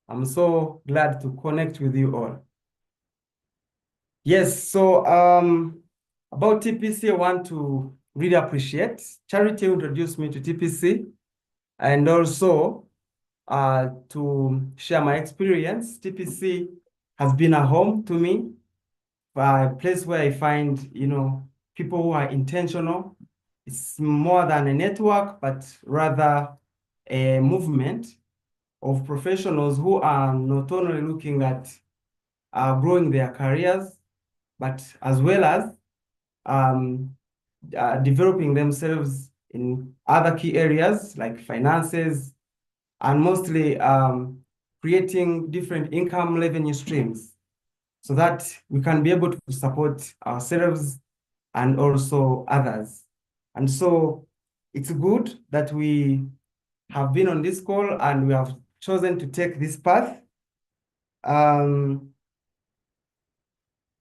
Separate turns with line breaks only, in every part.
I'm so glad to connect with you all. Yes, so about TPC, I want to really appreciate. Charity introduced me to TPC and also to share my experience. TPC has been a home to me, a place where I find, people who are intentional. It's more than a network, but rather a movement of professionals who are not only looking at growing their careers, but as well as um, developing themselves in other key areas like finances, and mostly creating different income revenue streams so that we can be able to support ourselves and also others. And so it's good that we have been on this call and we have chosen to take this path.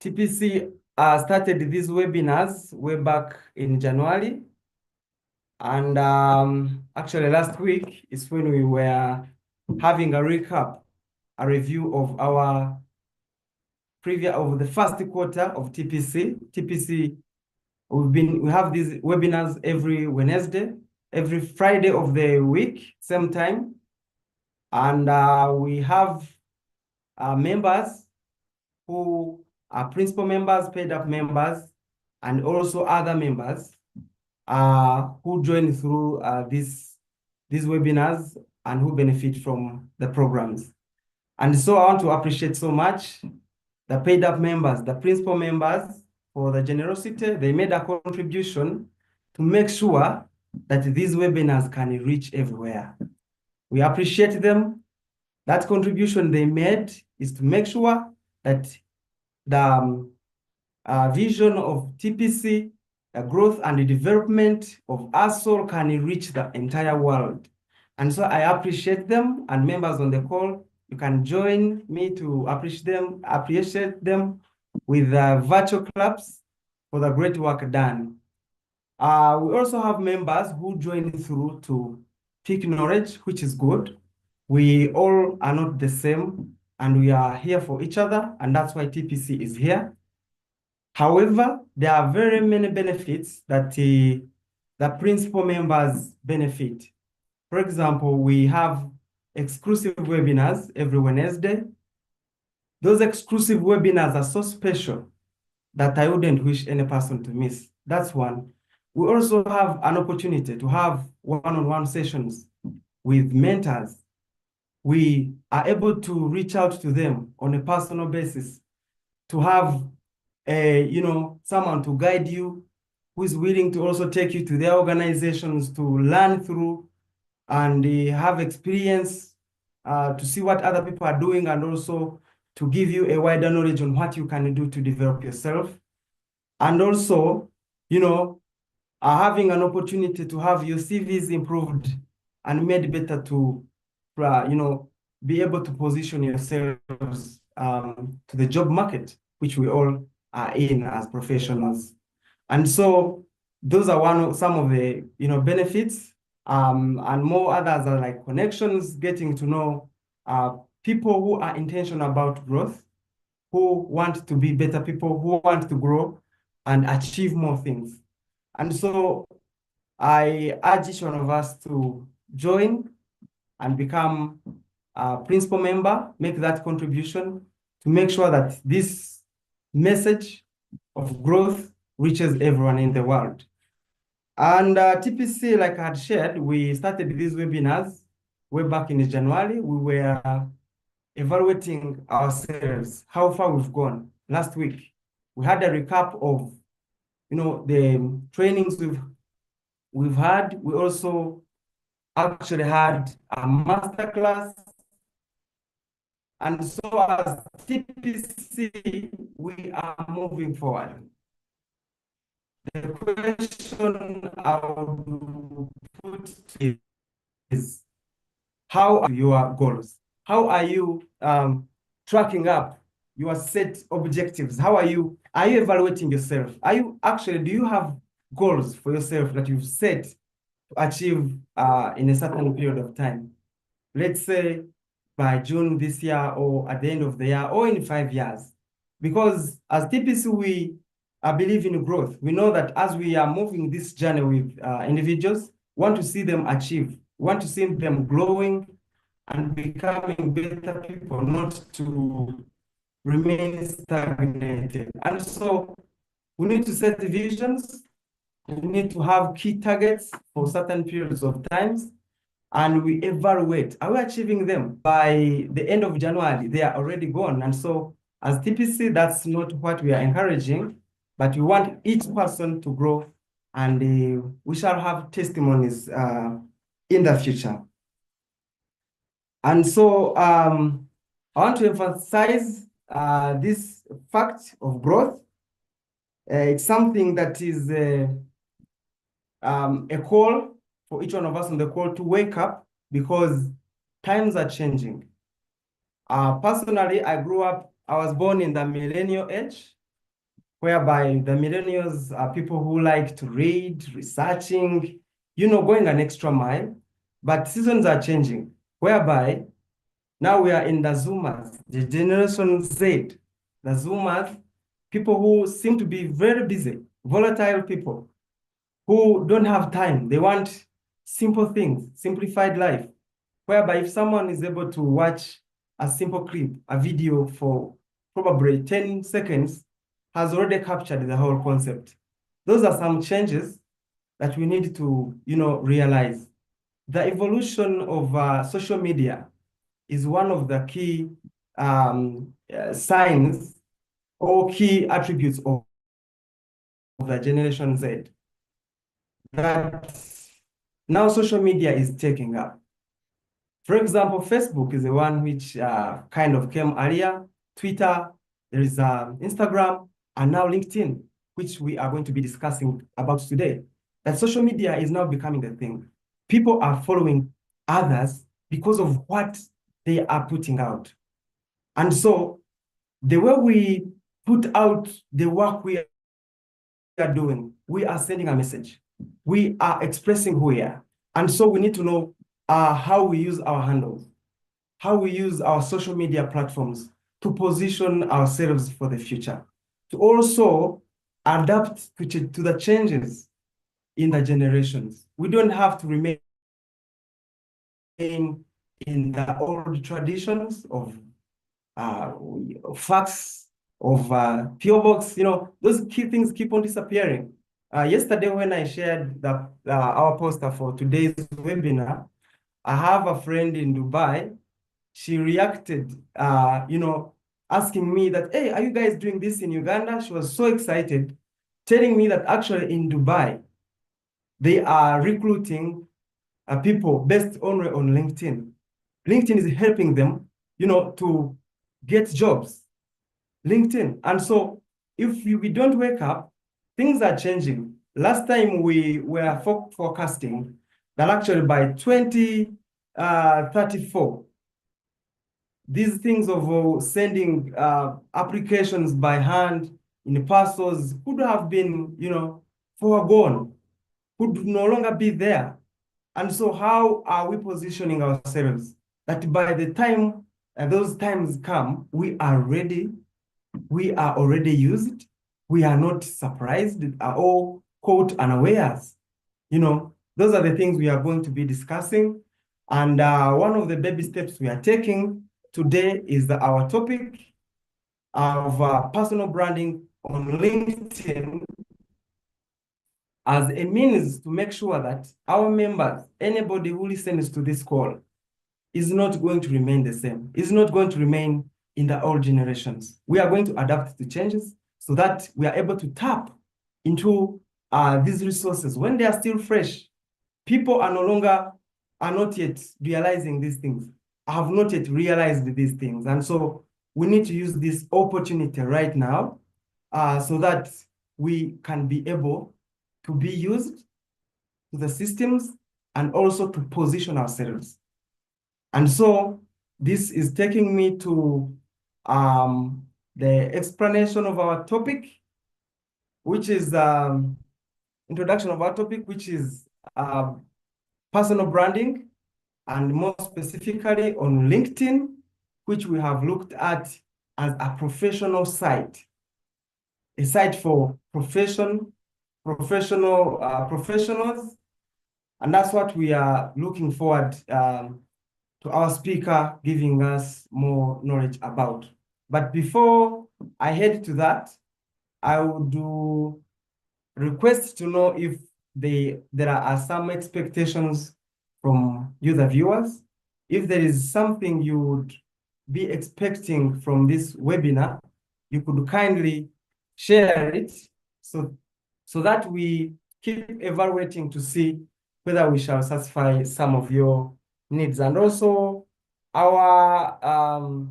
TPC started these webinars way back in January. And actually last week is when we were having a recap, a review of our of the first quarter of TPC. TPC, we have these webinars every Wednesday, every Friday of the week, same time. And we have members who are principal members, paid up members, and also other members who join through these webinars and who benefit from the programs. And so I want to appreciate so much the paid up members, the principal members, for the generosity. They made a contribution to make sure that these webinars can reach everywhere. We appreciate them. That contribution they made is to make sure that the vision of TPC, the growth and the development of ASOL can reach the entire world. And so I appreciate them, and members on the call, you can join me to appreciate them with virtual claps for the great work done. We also have members who join through to pick knowledge, which is good. We all are not the same, and we are here for each other, and that's why TPC is here. However, there are very many benefits that the principal members benefit. For example, we have exclusive webinars every Wednesday. Those exclusive webinars are so special that I wouldn't wish any person to miss. That's one. We also have an opportunity to have one-on-one sessions with mentors. We are able to reach out to them on a personal basis to have someone to guide you who is willing to also take you to their organizations to learn through and have experience to see what other people are doing, and also to give you a wider knowledge on what you can do to develop yourself. And also, having an opportunity to have your CVs improved and made better to, be able to position yourselves to the job market, which we all are in as professionals. And so those are some of the benefits, and more others are like connections, getting to know people who are intentional about growth, who want to be better people, who want to grow and achieve more things. And so I urge each one of us to join and become a principal member, make that contribution to make sure that this message of growth reaches everyone in the world. And TPC, like I had shared, we started these webinars way back in January. We were evaluating ourselves, how far we've gone. Last week, we had a recap of, the trainings we've had. We also actually had a masterclass. And so as TPC, we are moving forward. The question I would put is, how are your goals? How are you tracking up your set objectives? How are you evaluating yourself? Do you have goals for yourself that you've set to achieve in a certain period of time? Let's say by June this year or at the end of the year or in 5 years. Because as TPC, we believe in growth. We know that as we are moving this journey with individuals, want to see them achieve, want to see them growing and becoming better people, not to remain stagnated. And so we need to set visions, we need to have key targets for certain periods of times, and we evaluate, are we achieving them? By the end of January, they are already gone. And so as TPC, that's not what we are encouraging, but we want each person to grow, and we shall have testimonies in the future. And so I want to emphasize this fact of growth. It's something that is a call for each one of us on the call to wake up, because times are changing. Personally, I was born in the millennial age, whereby the millennials are people who like to read, researching, going an extra mile. But seasons are changing, whereby now we are in the Zoomers, the Generation Z, the Zoomers, people who seem to be very busy, volatile people who don't have time. They want simple things, simplified life, whereby if someone is able to watch a simple clip, a video for probably 10 seconds, has already captured the whole concept. Those are some changes that we need to, realize. The evolution of social media is one of the key signs or key attributes of the Generation Z. That now social media is taking up. For example, Facebook is the one which kind of came earlier, Twitter, there is Instagram, and now LinkedIn, which we are going to be discussing about today. That social media is now becoming a thing. People are following others because of what they are putting out. And so the way we put out the work we are doing, we are sending a message. We are expressing who we are. And so we need to know how we use our handles, how we use our social media platforms to position ourselves for the future, to also adapt to the changes in the generations. We don't have to remain in the old traditions of fax, of PO box. Those key things keep on disappearing. Yesterday, when I shared our poster for today's webinar, I have a friend in Dubai. She reacted, asking me that, hey, are you guys doing this in Uganda? She was so excited, telling me that actually in Dubai, they are recruiting people based only on LinkedIn. LinkedIn is helping them, to get jobs. LinkedIn. And so if we don't wake up, things are changing. Last time we were forecasting that actually by 2034, these things of sending applications by hand in parcels could have been, foregone, could no longer be there. And so how are we positioning ourselves that by the time those times come, we are ready, we are already used, we are not surprised or caught unawares? Those are the things we are going to be discussing. And one of the baby steps we are taking today is our topic of personal branding on LinkedIn as a means to make sure that our members, anybody who listens to this call, is not going to remain the same, is not going to remain in the old generations. We are going to adapt to changes so that we are able to tap into these resources when they are still fresh. People are not yet realizing these things, have not yet realized these things. And so we need to use this opportunity right now so that we can be able to be used to the systems and also to position ourselves. And so this is taking me to the explanation of our topic, which is introduction of our topic, which is personal branding. and more specifically on LinkedIn, which we have looked at as a professional site, a site for professionals, and that's what we are looking forward to our speaker giving us more knowledge about. But before I head to that, I would request to know if there are some expectations from you, the viewers. If there is something you would be expecting from this webinar, you could kindly share it so that we keep evaluating to see whether we shall satisfy some of your needs. And also, our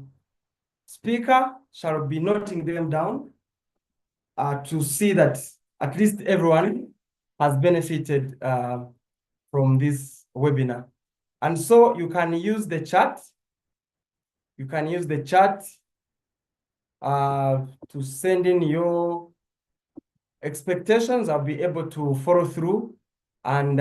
speaker shall be noting them down to see that at least everyone has benefited from this webinar. And so you can use the chat. You can use the chat to send in your expectations. I'll be able to follow through and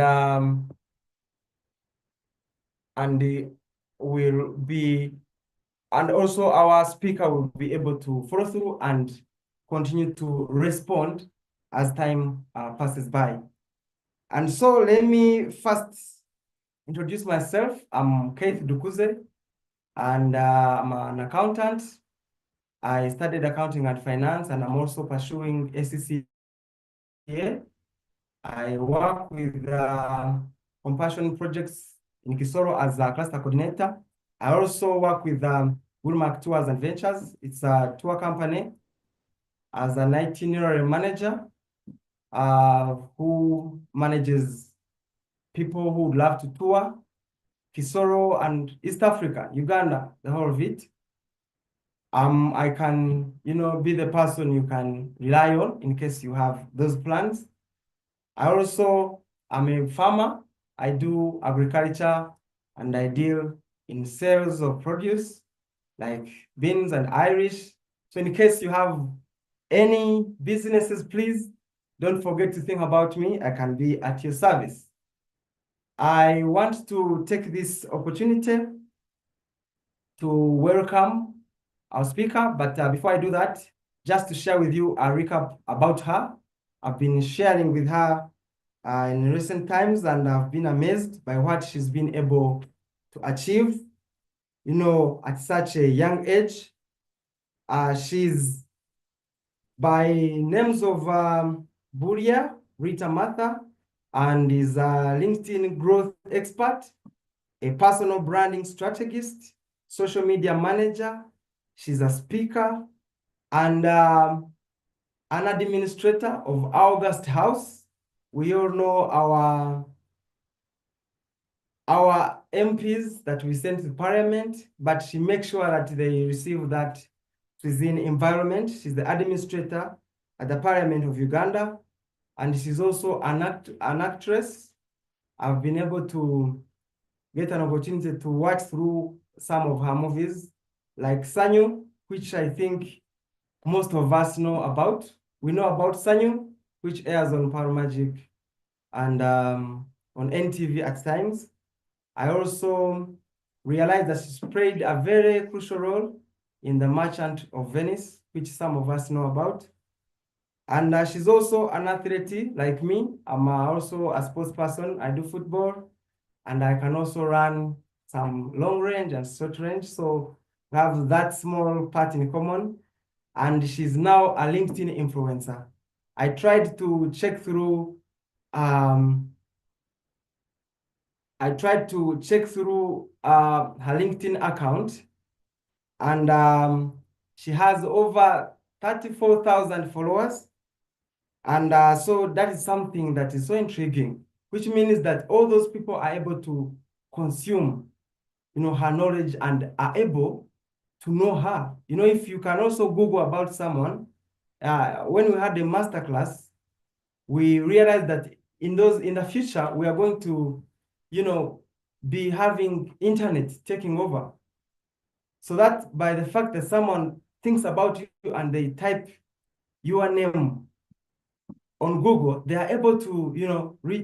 also our speaker will be able to follow through and continue to respond as time passes by. And so let me first introduce myself. I'm Keith Dukuze, and I'm an accountant. I studied accounting and finance, and I'm also pursuing ACCA. I work with compassion projects in Kisoro as a cluster coordinator. I also work with Woolmark Tours and Ventures. It's a tour company as an itinerary manager who manages people who would love to tour Kisoro and East Africa, Uganda, the whole of it. I can, be the person you can rely on in case you have those plans. I also am a farmer. I do agriculture and I deal in sales of produce like beans and Irish. So in case you have any businesses, please don't forget to think about me. I can be at your service. I want to take this opportunity to welcome our speaker, but before I do that, just to share with you a recap about her. I've been sharing with her in recent times, and I've been amazed by what she's been able to achieve, at such a young age. She's by names of Bulya, Ritah Martha, and is a LinkedIn growth expert, a personal branding strategist, social media manager. She's a speaker and an administrator of August House. We all know our MPs that we send to Parliament, but she makes sure that they receive that within environment. She's the administrator at the Parliament of Uganda, and she's also an actress. I've been able to get an opportunity to watch through some of her movies, like Sanyu, which I think most of us know about. We know about Sanyu, which airs on Power Magic and on NTV at times. I also realized that she's played a very crucial role in The Merchant of Venice, which some of us know about. And she's also an athlete like me. I'm also a sports person. I do football, and I can also run some long range and short range. So we have that small part in common. And she's now a LinkedIn influencer. I tried to check through her LinkedIn account, and she has over 34,000 followers. And so that is something that is so intriguing, which means that all those people are able to consume, her knowledge and are able to know her. If you can also Google about someone, when we had the masterclass, we realized that in the future, we are going to, be having internet taking over. So that by the fact that someone thinks about you and they type your name on Google, they are able to,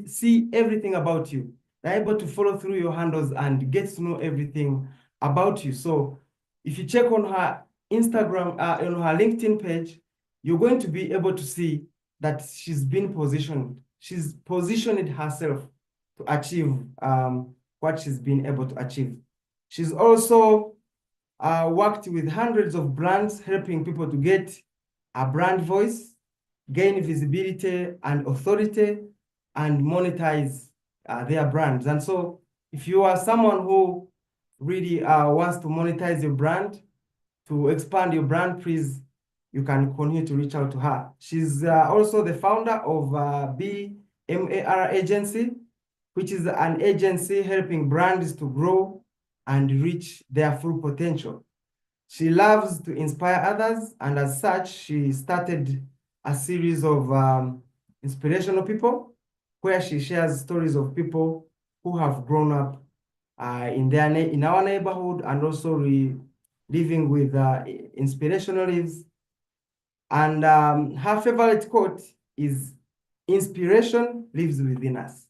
see everything about you. they're able to follow through your handles and get to know everything about you. So if you check on her Instagram, on her LinkedIn page, you're going to be able to see that she's been positioned. She's positioned herself to achieve what she's been able to achieve. She's also worked with hundreds of brands, helping people to get a brand voice, gain visibility and authority, and monetize their brands. And so if you are someone who really wants to monetize your brand, to expand your brand, please, you can continue to reach out to her. She's also the founder of BMAR Agency, which is an agency helping brands to grow and reach their full potential. She loves to inspire others, and as such, she started a series of inspirational people where she shares stories of people who have grown up in our neighborhood and also living with inspirational lives. And her favorite quote is, "Inspiration lives within us."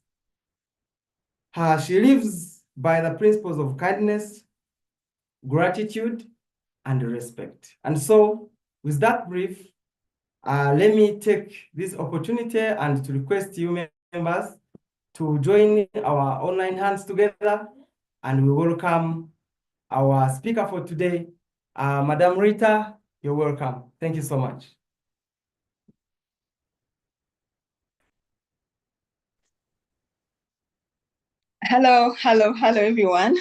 She lives by the principles of kindness, gratitude, and respect. And so, with that brief, let me take this opportunity and to request you members to join our online hands together, and we welcome our speaker for today, Madam Ritah. You're welcome. Thank you so much.
Hello, everyone.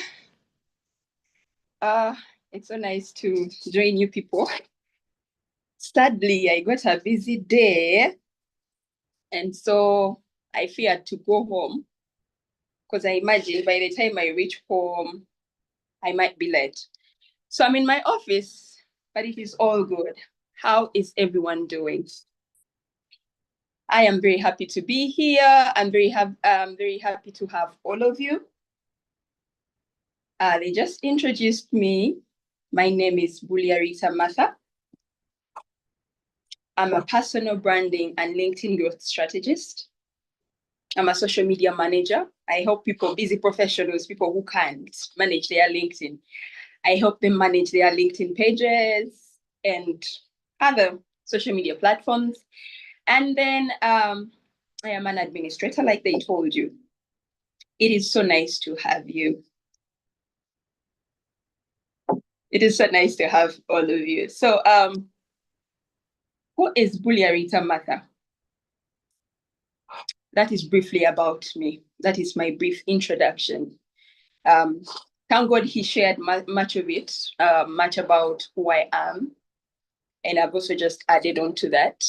It's so nice to join you people. Sadly, I got a busy day, and so I feared to go home because I imagine by the time I reach home, I might be late. So I'm in my office, but it is all good. How is everyone doing? I am very happy to be here. I'm very happy to have all of you. They just introduced me. My name is Bulya Ritah. I'm a personal branding and LinkedIn growth strategist. I'm a social media manager. I help people, busy professionals, people who can't manage their LinkedIn. I help them manage their LinkedIn pages and other social media platforms. And then I am an administrator, like they told you. It is so nice to have you. It is so nice to have all of you. So who is Bulya Ritah? That is briefly about me. That is my brief introduction. Thank God he shared much of it, much about who I am. And I've also just added on to that.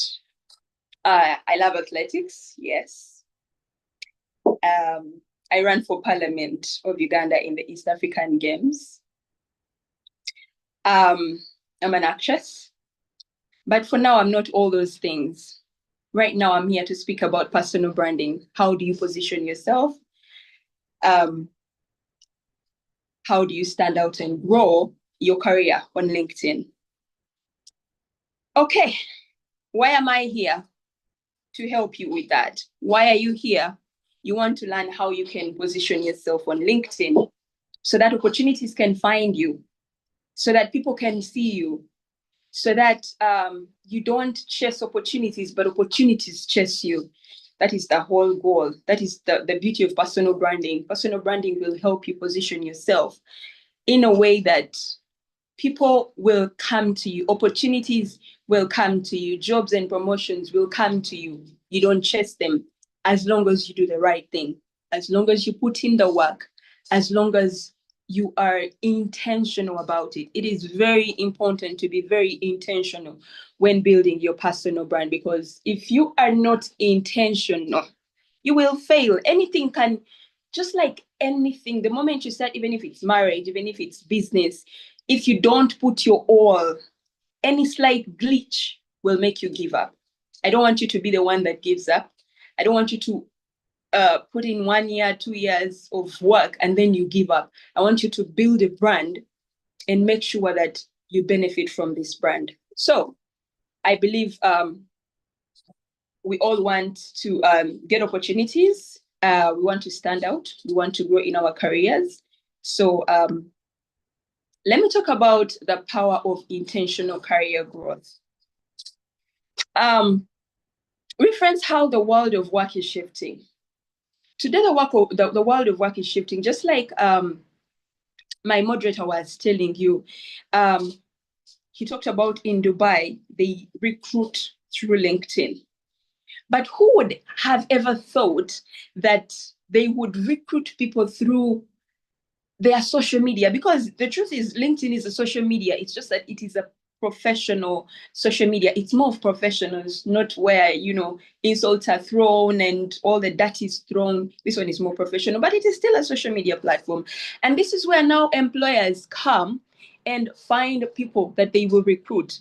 I love athletics, yes. I ran for Parliament of Uganda in the East African Games. I'm an actress, but for now, I'm not all those things. Right now, I'm here to speak about personal branding. How do you position yourself? How do you stand out and grow your career on LinkedIn? Okay, why am I here? To help you with that. Why are you here? You want to learn how you can position yourself on LinkedIn so that opportunities can find you, so that people can see you, so that you don't chase opportunities, but opportunities chase you. That is the whole goal. That is the beauty of personal branding. Personal branding will help you position yourself in a way that people will come to you. Opportunities will come to you. Jobs and promotions will come to you. You don't chase them as long as you do the right thing, as long as you put in the work, as long as you are intentional about it. It is very important to be very intentional when building your personal brand, because if you are not intentional, you will fail. Anything can, just like anything, the moment you start, even if it's marriage, even if it's business, if you don't put your all, any slight glitch will make you give up. I don't want you to be the one that gives up. I don't want you to put in 1 year, 2 years of work and then you give up. I want you to build a brand and make sure that you benefit from this brand. So I believe we all want to get opportunities. We want to stand out. We want to grow in our careers. So let me talk about the power of intentional career growth. Reference how the world of work is shifting. Today, the world of work is shifting, just like my moderator was telling you. He talked about in Dubai, they recruit through LinkedIn. But who would have ever thought that they would recruit people through their social media? Because the truth is, LinkedIn is a social media. It's just that it is a professional social media. It's more of professionals, not where, you know, insults are thrown and all the dirt is thrown. This one is more professional, but it is still a social media platform. And this is where now employers come and find people that they will recruit.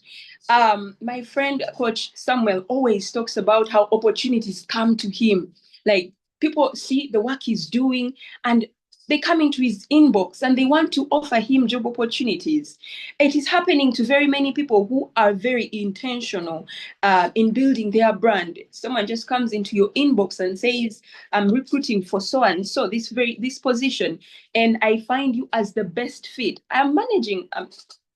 My friend, Coach Samuel, always talks about how opportunities come to him. Like, people see the work he's doing and they come into his inbox and they want to offer him job opportunities. It is happening to very many people who are very intentional in building their brand. Someone just comes into your inbox and says, I'm recruiting for so and so, this position, and I find you as the best fit. I'm managing,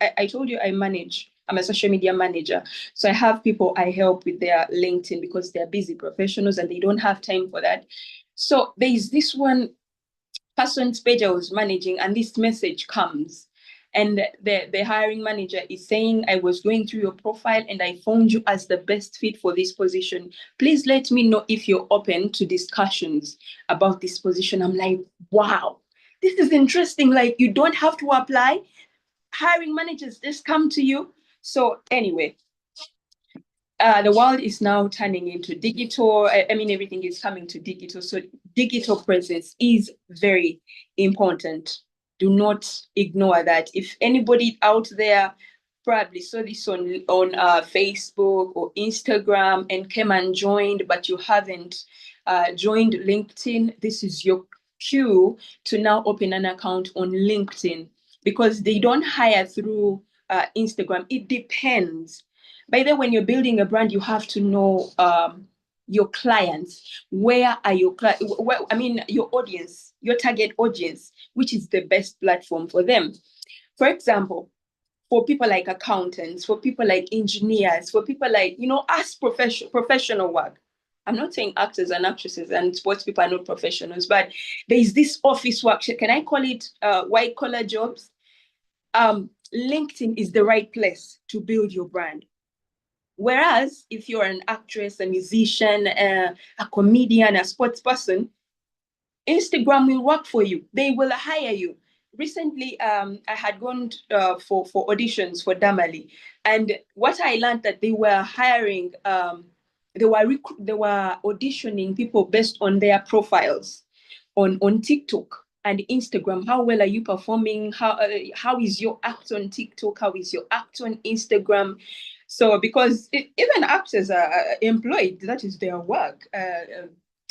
I told you I'm a social media manager. So I have people I help with their LinkedIn because they're busy professionals and they don't have time for that. So there is this one person's page I was managing, and this message comes. And the hiring manager is saying, I was going through your profile and I found you as the best fit for this position. Please let me know if you're open to discussions about this position. I'm like, wow, this is interesting. Like, you don't have to apply. Hiring managers just come to you. So anyway, the world is now turning into digital. I mean, everything is coming to digital. So digital presence is very important. Do not ignore that. If anybody out there probably saw this on Facebook or Instagram and came and joined, but you haven't joined LinkedIn, this is your cue to now open an account on LinkedIn, because they don't hire through Instagram. It depends. By the way, when you're building a brand, you have to know your clients. Where are your clients? Your audience, your target audience, which is the best platform for them. For example, for people like accountants, for people like engineers, for people like, us professional work. I'm not saying actors and actresses and sports people are not professionals, but there is this office work. Can I call it white collar jobs? LinkedIn is the right place to build your brand. Whereas if you're an actress, a musician, a comedian, a sports person, Instagram will work for you. They will hire you. Recently, I had gone for auditions for Damali, and what I learned that they were hiring, they were auditioning people based on their profiles on TikTok and Instagram. How well are you performing? How is your act on TikTok? How is your act on Instagram? So because even actors are employed, that is their work.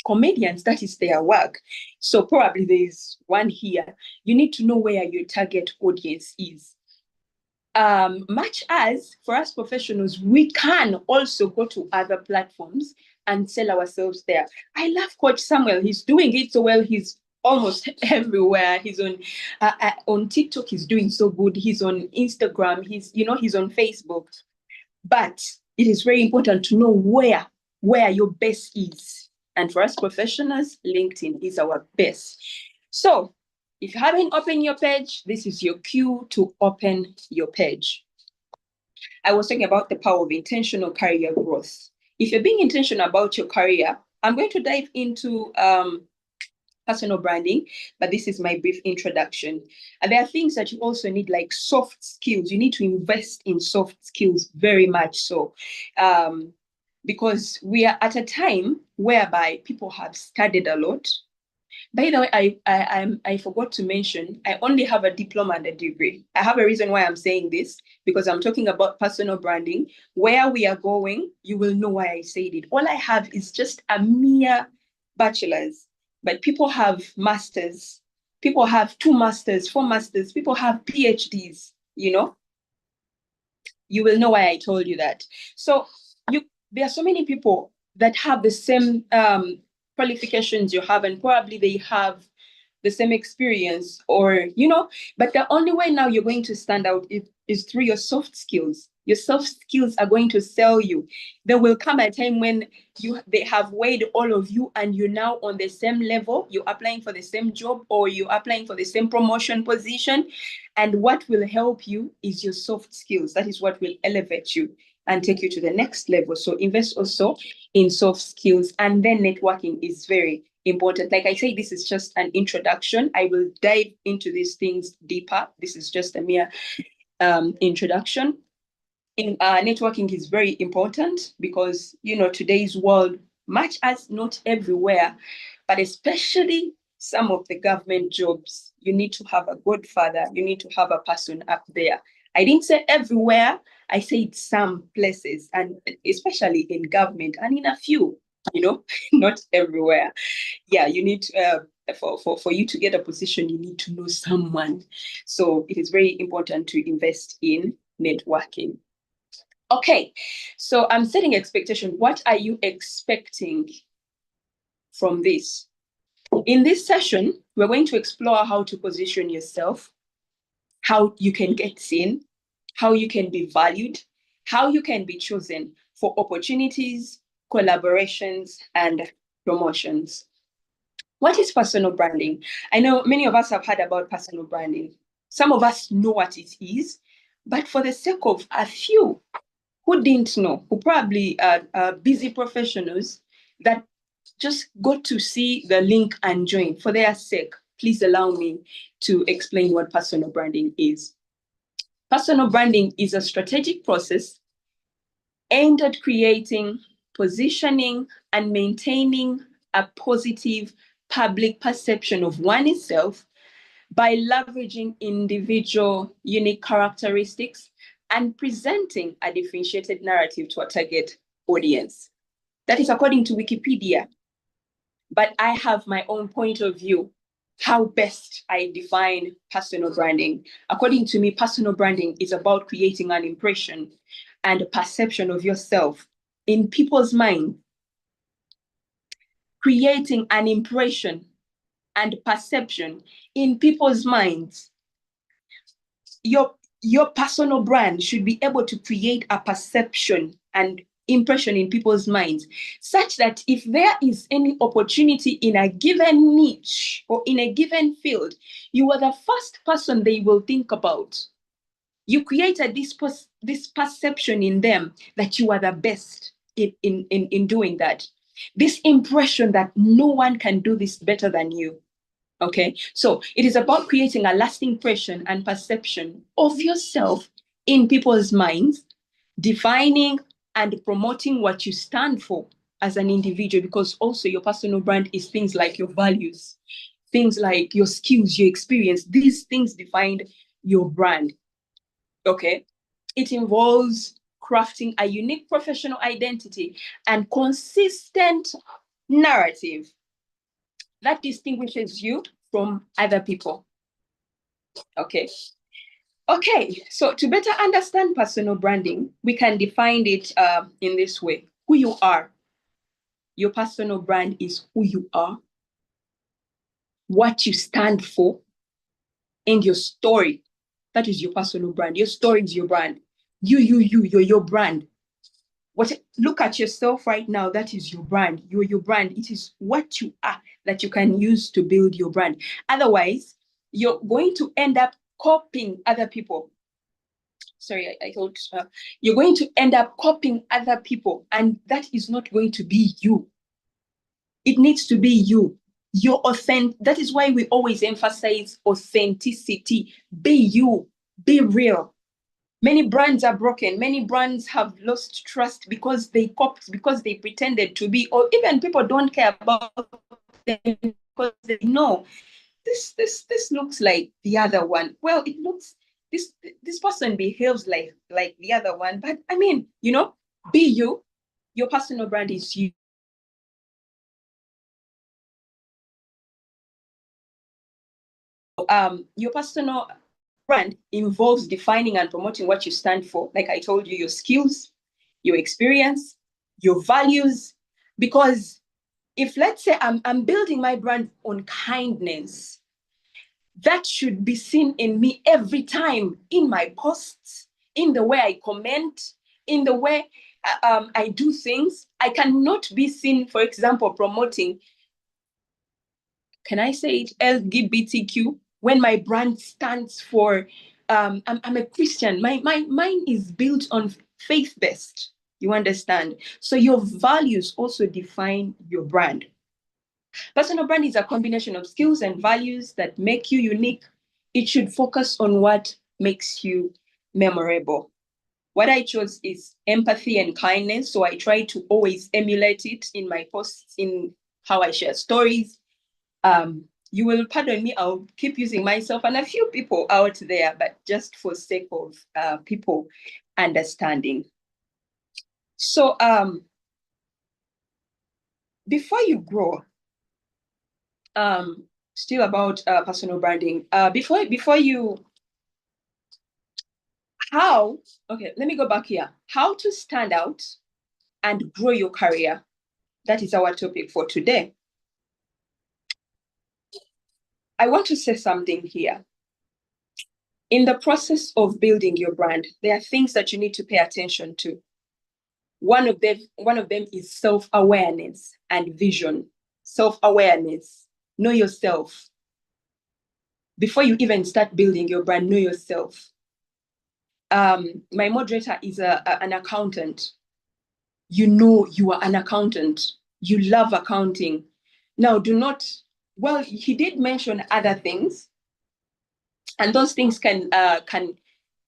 Comedians, that is their work. So probably there's one here. You need to know where your target audience is. Much as for us professionals, we can also go to other platforms and sell ourselves there. I love Coach Samuel. He's doing it so well. He's almost everywhere. He's on TikTok. He's doing so good. He's on Instagram. He's on Facebook. But it is very important to know where your base is. And for us professionals, LinkedIn is our base. So if you haven't opened your page, this is your cue to open your page. I was talking about the power of intentional career growth. If you're being intentional about your career, I'm going to dive into personal branding, but this is my brief introduction. And there are things that you also need, like soft skills. You need to invest in soft skills very much so. Because we are at a time whereby people have studied a lot. By the way, I forgot to mention, I only have a diploma and a degree. I have a reason why I'm saying this, because I'm talking about personal branding. Where we are going, you will know why I said it. All I have is just a mere bachelor's, but people have masters. People have 2 masters, 4 masters. People have PhDs, You will know why I told you that. So there are so many people that have the same qualifications you have, and probably they have the same experience, or but the only way now you're going to stand out is through your soft skills. Your soft skills are going to sell you. There will come a time when they have weighed all of you and you're now on the same level, you're applying for the same job or you're applying for the same promotion position, and what will help you is your soft skills. That is what will elevate you and take you to the next level. So invest also in soft skills, and then networking is very important. Like I say, this is just an introduction. I will dive into these things deeper. This is just a mere introduction. Networking is very important because, today's world, much as not everywhere, but especially some of the government jobs, you need to have a godfather. You need to have a person up there. I didn't say everywhere. I said some places, and especially in government and in a few, not everywhere. Yeah, you need to, for you to get a position, you need to know someone. So it is very important to invest in networking. Okay, so I'm setting expectation. What are you expecting from this? In this session, we're going to explore how to position yourself, how you can get seen, how you can be valued, how you can be chosen for opportunities, collaborations, and promotions. What is personal branding? I know many of us have heard about personal branding. Some of us know what it is, but for the sake of a few who didn't know, who probably are busy professionals that just got to see the link and join, for their sake, please allow me to explain what personal branding is. Personal branding is a strategic process aimed at creating, positioning, and maintaining a positive public perception of oneself by leveraging individual unique characteristics and presenting a differentiated narrative to a target audience. That is according to Wikipedia. But I have my own point of view, how best I define personal branding. According to me, personal branding is about creating an impression and a perception of yourself in people's mind. Creating an impression and perception in people's minds. Your personal brand should be able to create a perception and impression in people's minds, such that if there is any opportunity in a given niche or in a given field, you are the first person they will think about. You created this perception in them that you are the best in doing that. This impression that no one can do this better than you. Okay, so it is about creating a lasting impression and perception of yourself in people's minds, defining and promoting what you stand for as an individual, because also your personal brand is things like your values, things like your skills, your experience. These things define your brand. Okay, it involves crafting a unique professional identity and consistent narrative that distinguishes you from other people. Okay. Okay, so to better understand personal branding, we can define it in this way. Who you are. Your personal brand is who you are, what you stand for, and your story. That is your personal brand. Your story is your brand. You're your brand. Look at yourself right now. That is your brand. You're your brand. It is what you are that you can use to build your brand. Otherwise, you're going to end up copying other people. Sorry, I thought you're going to end up copying other people, and that is not going to be you. It needs to be you. Your authentic. That is why we always emphasize authenticity. Be you. Be real. Many brands are broken. Many brands have lost trust because they copied, because they pretended to be, or even people don't care about them because they know this looks like the other one. Well, it looks this person behaves like the other one, but I mean, be you. Your personal brand is you. Your personal brand involves defining and promoting what you stand for. Like I told you, your skills, your experience, your values, because if let's say I'm building my brand on kindness, that should be seen in me every time, in my posts, in the way I comment, in the way I do things. I cannot be seen, for example, promoting, can I say it, LGBTQ, when my brand stands for, I'm a Christian. Mine is built on faith-based. You understand? So your values also define your brand. Personal brand is a combination of skills and values that make you unique. It should focus on what makes you memorable. What I chose is empathy and kindness. So I try to always emulate it in my posts, in how I share stories. You will pardon me, I'll keep using myself and a few people out there, but just for sake of people understanding. So before you grow, still about personal branding. Before you, okay, let me go back here. How to stand out and grow your career. That is our topic for today. I want to say something here. In the process of building your brand, there are things that you need to pay attention to. One of them is self-awareness and vision. Self-awareness. Know yourself. Before you even start building your brand, know yourself. My moderator is an accountant. You know you are an accountant. You love accounting. Now, he did mention other things, and those things can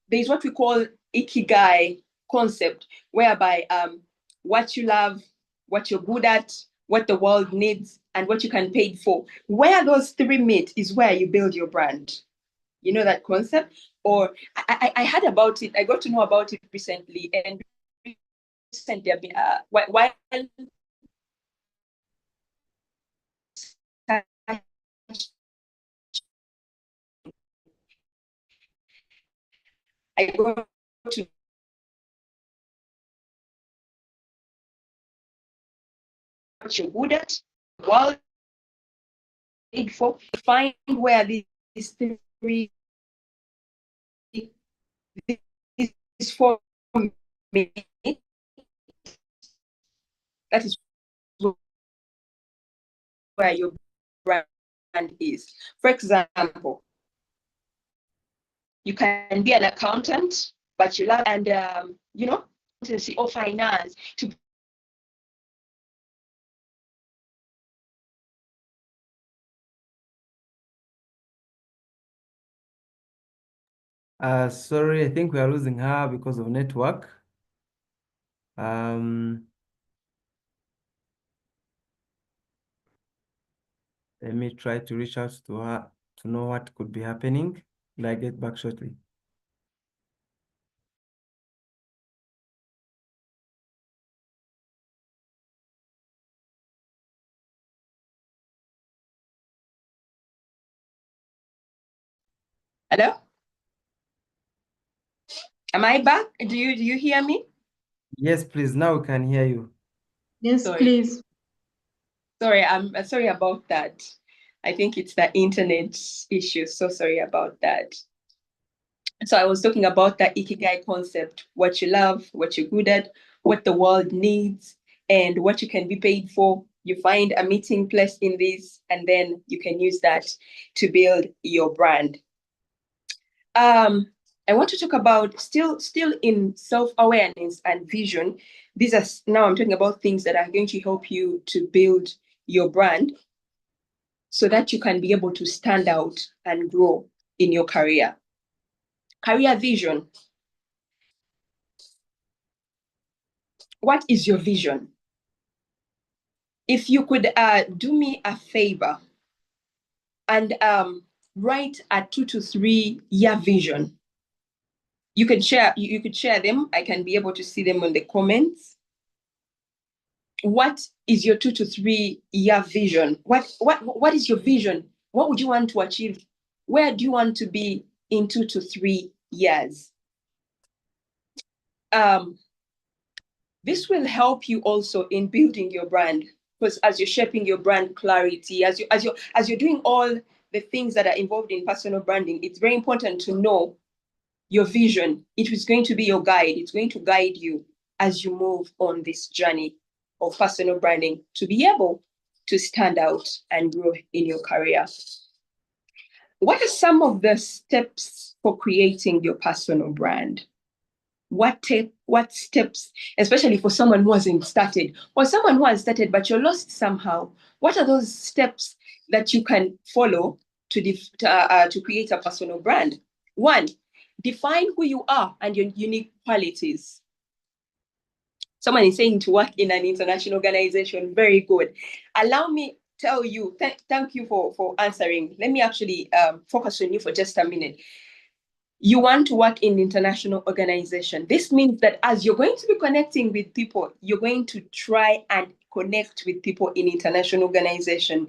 there's what we call ikigai concept, whereby what you love, what you're good at, what the world needs, and what you can pay for. Where those three meet is where you build your brand. You know that concept? Or I heard about it, I got to know about it recently, and recently I've been while I go to what you're good at, world need for, find where these three is for me. That is where your brand is. For example, you can be an accountant, but you love and accountancy or finance to
Sorry, I think we are losing her because of network. Let me try to reach out to her to know what could be happening. Will I get back shortly?
Hello? Am I back? Do you hear me?
Yes, please. Now we can hear you.
Yes,
Sorry.
please.
Sorry, I'm sorry about that. I think it's the internet issue. So sorry about that. So I was talking about the ikigai concept, what you love, what you're good at, what the world needs, and what you can be paid for. You find a meeting place in this, and then you can use that to build your brand. I want to talk about still in self-awareness and vision. These are now I'm talking about things that are going to help you to build your brand so that you can be able to stand out and grow in your career. Career vision. What is your vision? If you could do me a favor and write a 2 to 3 year vision. You could share them. I can be able to see them in the comments. What is your 2 to 3 year vision? What is your vision? What would you want to achieve? Where do you want to be in 2 to 3 years? This will help you also in building your brand. because as you're shaping your brand clarity, as you're doing all the things that are involved in personal branding, it's very important to know your vision. It is going to be your guide. It's going to guide you as you move on this journey of personal branding to be able to stand out and grow in your career. What are some of the steps for creating your personal brand? What steps, especially for someone who hasn't started, or someone who has started but you're lost somehow? What are those steps that you can follow to create a personal brand? One, define who you are and your unique qualities. Someone is saying to work in an international organization. Very good. Allow me tell you, thank you for answering. Let me actually focus on you for just a minute. You want to work in international organization. This means that as you're going to be connecting with people, you're going to try and connect with people in international organization.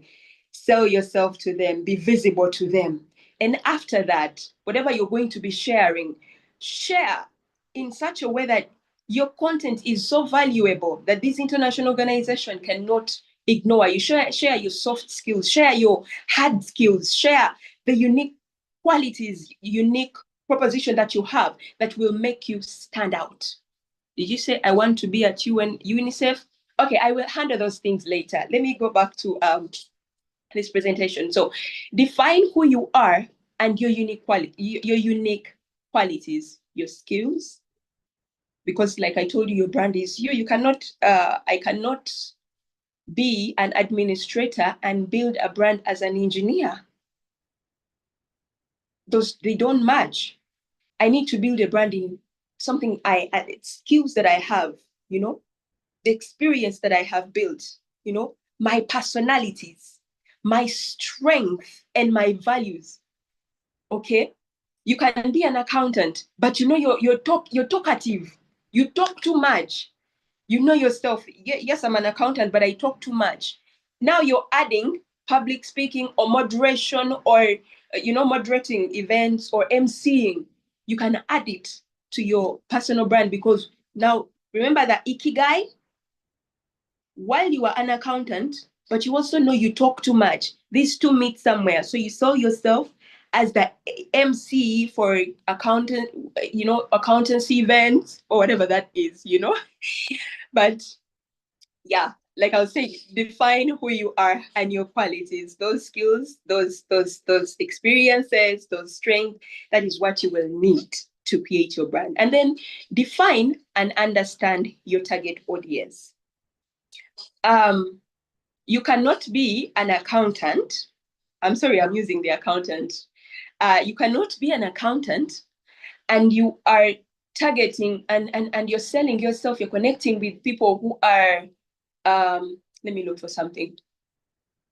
Sell yourself to them, be visible to them. And after that, whatever you're going to be sharing, share in such a way that your content is so valuable that this international organization cannot ignore you. Share your soft skills, share your hard skills, share the unique qualities, unique proposition that you have that will make you stand out. Did you say I want to be at UNICEF? Okay, I will handle those things later. Let me go back to this presentation. So define who you are and your unique qualities, your skills. Because like I told you, your brand is you. You cannot, I cannot be an administrator and build a brand as an engineer. They don't match. I need to build a brand in something skills that I have, you know, the experience that I have built, you know, my personalities, my strength, and my values. Okay, you can be an accountant, but you know you're talkative. You talk too much. You know yourself. Yes, I'm an accountant, but I talk too much. Now you're adding public speaking or moderation or moderating events or emceeing. You can add it to your personal brand because now remember that ikigai. While you are an accountant, but you also know you talk too much. These two meet somewhere. So you saw yourself as the MC for accountancy events or whatever that is, But yeah, like I was saying, define who you are and your qualities, those skills, those experiences, those strengths. That is what you will need to create your brand. And then define and understand your target audience. You cannot be an accountant. I'm sorry, I'm using the accountant. You cannot be an accountant and you are targeting and you're selling yourself, you're connecting with people who are, let me look for something,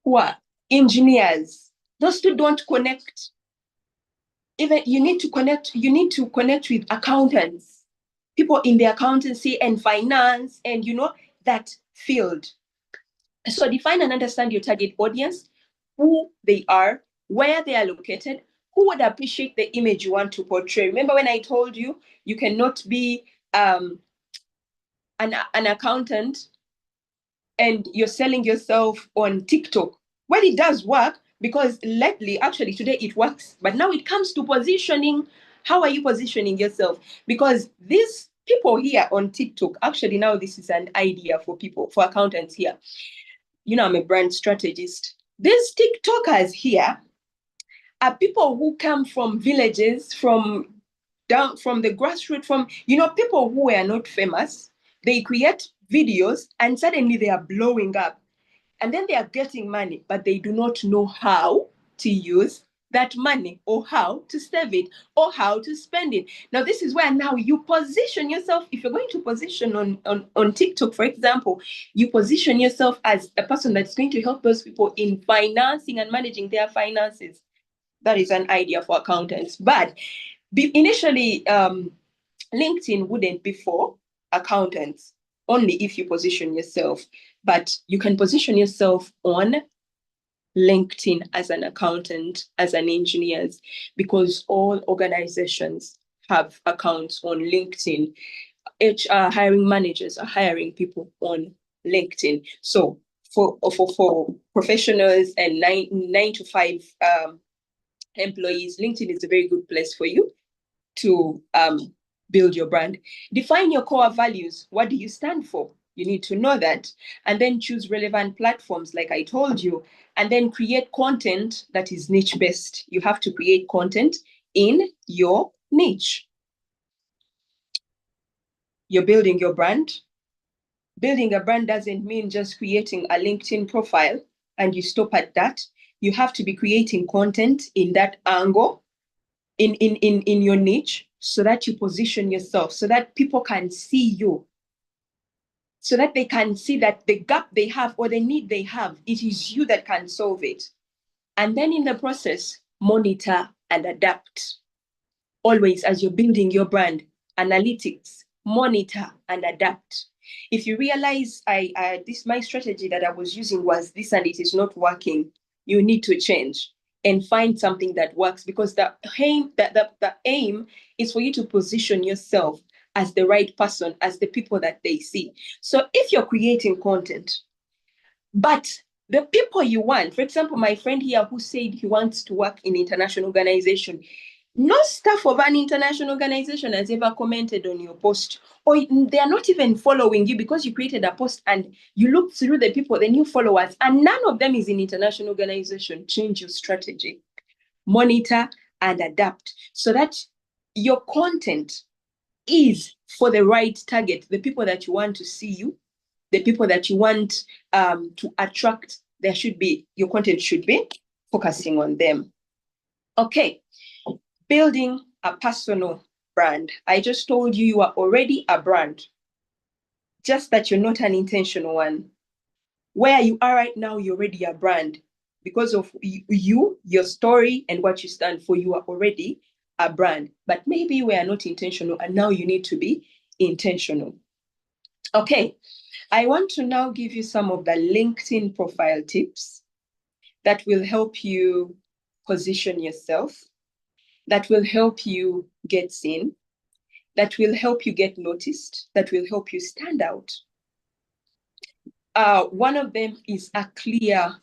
who are engineers. Those two don't connect. Even you need to connect with accountants, people in the accountancy and finance and that field. So define and understand your target audience, who they are, where they are located, who would appreciate the image you want to portray. Remember when I told you, you cannot be an accountant and you're selling yourself on TikTok. Well, it does work because lately, actually today it works, but now it comes to positioning. How are you positioning yourself? Because these people here on TikTok, actually now this is an idea for accountants here. I'm a brand strategist. These TikTokers here are people who come from villages, from the grassroots, from, people who are not famous. They create videos and suddenly they are blowing up. And then they are getting money, but they do not know how to use that money or how to save it or how to spend it. Now, this is where now you position yourself. If you're going to position on TikTok, for example, you position yourself as a person that's going to help those people in financing and managing their finances. That is an idea for accountants. But initially, LinkedIn wouldn't be for accountants, only if you position yourself. But you can position yourself on LinkedIn as an accountant, as an engineer, because all organizations have accounts on LinkedIn. HR hiring managers are hiring people on LinkedIn. So for professionals and 9 to 5 employees, LinkedIn is a very good place for you to build your brand. Define your core values. What do you stand for? You need to know that. And then choose relevant platforms, like I told you. And then create content that is niche-based. You have to create content in your niche. You're building your brand. Building a brand doesn't mean just creating a LinkedIn profile and you stop at that. You have to be creating content in that angle, in your niche, so that you position yourself, so that people can see you, so that they can see that the gap they have or the need they have, it is you that can solve it. And then in the process, monitor and adapt. Always, as you're building your brand, analytics, monitor and adapt. If you realize my strategy that I was using was this and it is not working, you need to change and find something that works, because the aim is for you to position yourself as the right person, as the people that they see. So if you're creating content, but the people you want, for example, my friend here who said he wants to work in international organization, no staff of an international organization has ever commented on your post, or they are not even following you because you created a post and you look through the people, the new followers, and none of them is in international organization. Change your strategy, monitor and adapt, so that your content is for the right target, the people that you want to see you, the people that you want to attract. Your content should be focusing on them. Okay. Building a personal brand. I just told you are already a brand, just that you're not an intentional one. Where you are right now, you're already a brand. Because of you, your story, and what you stand for, you are already a brand. But maybe we are not intentional, and now you need to be intentional. Okay, I want to now give you some of the LinkedIn profile tips that will help you position yourself, that will help you get seen, that will help you get noticed, that will help you stand out. One of them is a clear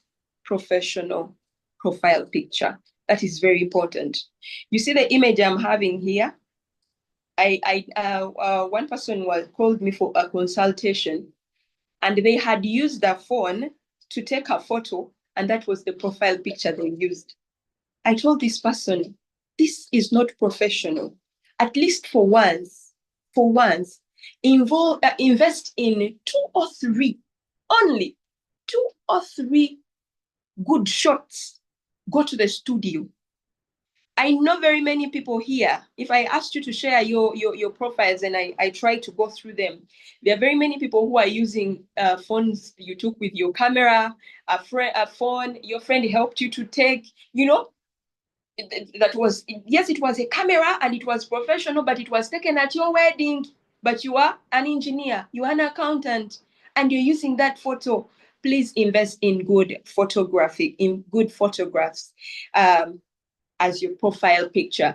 professional profile picture. That is very important. You see the image I'm having here? One person called me for a consultation, and they had used their phone to take a photo, and that was the profile picture they used. I told this person, this is not professional. At least for once, invest in 2 or 3, only 2 or 3 good shots. Go to the studio. I know very many people here. If I asked you to share your profiles and I try to go through them, there are very many people who are using phones you took with your camera, a phone your friend helped you to take, that was, yes, it was a camera and it was professional, but it was taken at your wedding. But you are an engineer, you are an accountant, and you're using that photo. Please invest in good photography, in good photographs as your profile picture.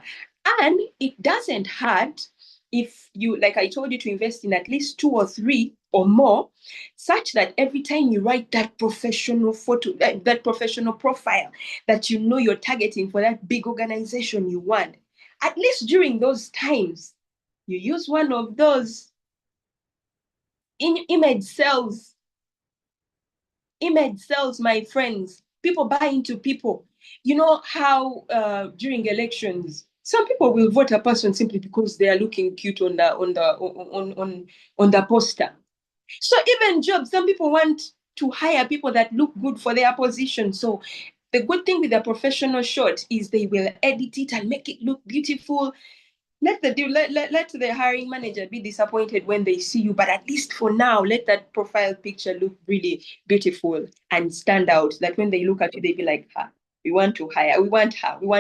And it doesn't hurt if you, like I told you, to invest in at least 2 or 3 or more, such that every time you write that professional photo, that professional profile, that you know you're targeting for that big organization you want, at least during those times, you use one of those. Image sells. Image sells, my friends. People buy into people. You know how during elections, some people will vote a person simply because they are looking cute on the poster. So even jobs, some people want to hire people that look good for their position. So the good thing with a professional shot is they will edit it and make it look beautiful. Let the hiring manager be disappointed when they see you, but at least for now, let that profile picture look really beautiful and stand out. That when they look at you, they be like, we want her, we want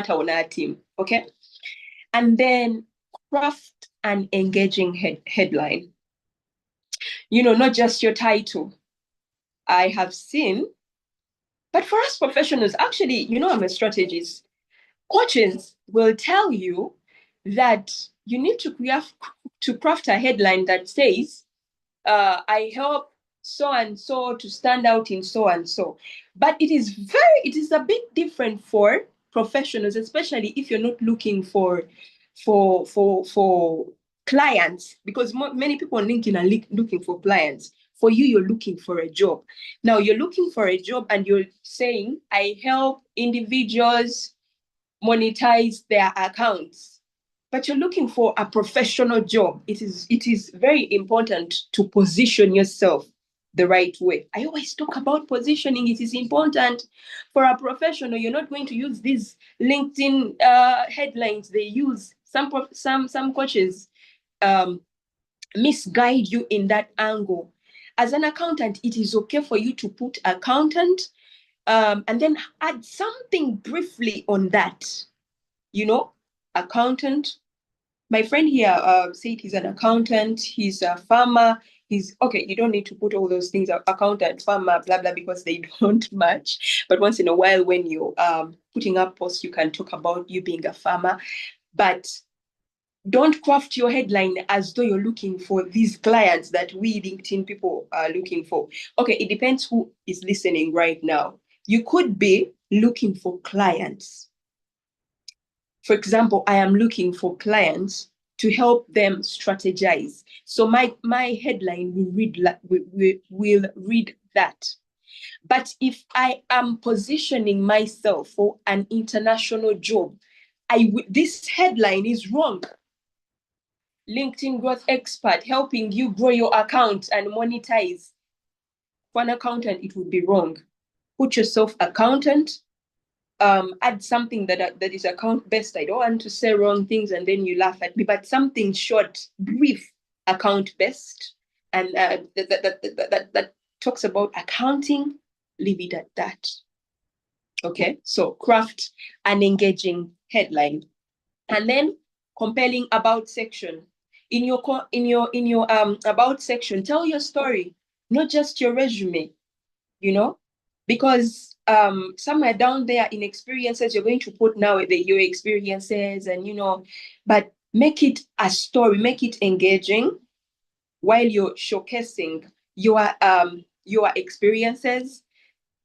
her on our team. Okay. And then craft an engaging headline. Not just your title. I have seen, but for us professionals, actually, I'm a strategist. Coaches will tell you that you need to craft a headline that says, I help so and so to stand out in so and so. But it is a bit different for professionals, especially if you're not looking for clients, because many people on LinkedIn are looking for clients. For you, you're looking for a job. Now you're looking for a job and you're saying, I help individuals monetize their accounts, but you're looking for a professional job. It is very important to position yourself the right way. I always talk about positioning. It is important for a professional. You're not going to use these LinkedIn headlines they use. Some coaches misguide you in that angle. As an accountant, it is okay for you to put accountant and then add something briefly on that. Accountant. My friend here said he's an accountant, he's a farmer, he's okay. You don't need to put all those things, accountant, farmer, blah, blah, because they don't match. But once in a while, when you're putting up posts, you can talk about you being a farmer. But don't craft your headline as though you're looking for these clients that we LinkedIn people are looking for. Okay, it depends who is listening right now. You could be looking for clients. For example, I am looking for clients to help them strategize. So my headline will read that. But if I am positioning myself for an international job, this headline is wrong. LinkedIn growth expert helping you grow your account and monetize. For an accountant, it would be wrong. Put yourself accountant. Add something that is account based. I don't want to say wrong things and then you laugh at me, but something short, brief, account based, and that talks about accounting. Leave it at that. Okay, so craft an engaging headline, and then compelling about section. In your about section, tell your story, not just your resume. Because somewhere down there in experiences, you're going to put now your experiences and but make it a story, make it engaging while you're showcasing your experiences.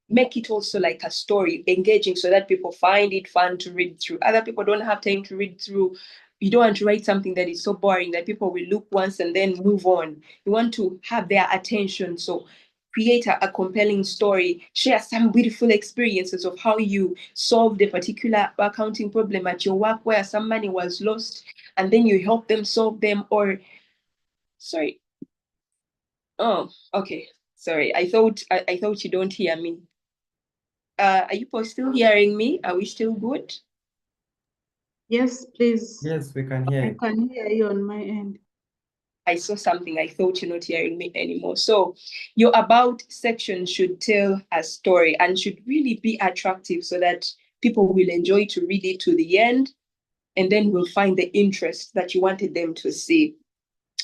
Make it also like a story, engaging, so that people find it fun to read through. Other people don't have time to read through. You don't want to write something that is so boring that people will look once and then move on. You want to have their attention. So create a compelling story, share some beautiful experiences of how you solved a particular accounting problem at your work where some money was lost, and then you help them solve them. Or sorry. Oh, okay. Sorry. I thought you don't hear me. Are you still hearing me? Are we still good?
Yes, please.
Yes, we can hear
I
you.
can hear you on my end.
I saw something. I thought you're not hearing me anymore. So your about section should tell a story and should really be attractive so that people will enjoy to read it to the end, and then will find the interest that you wanted them to see.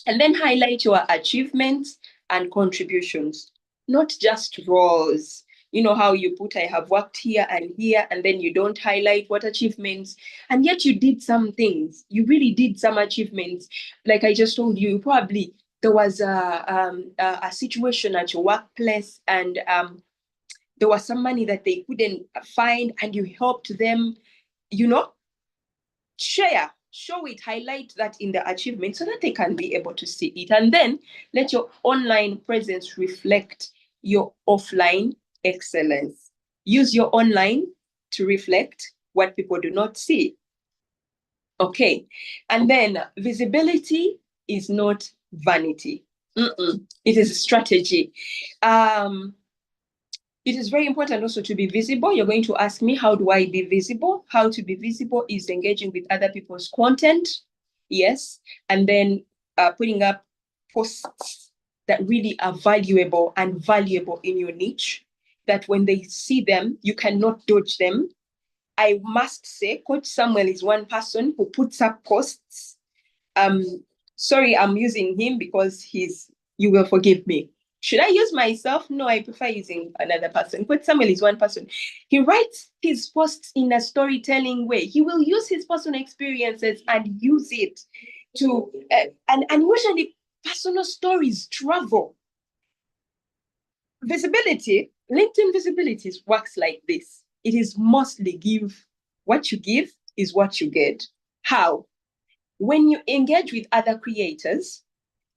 And then highlight your achievements and contributions, not just roles. You know how you put, I have worked here, and then you don't highlight what achievements, and yet you did some things. You really did some achievements. Like I just told you, probably there was a situation at your workplace, and there was some money that they couldn't find, and you helped them, show it, highlight that in the achievement so that they can be able to see it. And then let your online presence reflect your offline excellence. Use your online to reflect what people do not see. Okay. And then visibility is not vanity. It is a strategy. It is very important also to be visible. You're going to ask me, how do I be visible? How to be visible is engaging with other people's content. Yes. And then putting up posts that really are valuable and valuable in your niche, that when they see them, you cannot dodge them. I must say, Coach Samuel is one person who puts up posts. Sorry, I'm using him because you will forgive me. Should I use myself? No, I prefer using another person. But Samuel is one person. He writes his posts in a storytelling way. He will use his personal experiences and use it to, and usually personal stories travel. Visibility, LinkedIn visibility works like this. It is mostly what you give is what you get. How? When you engage with other creators,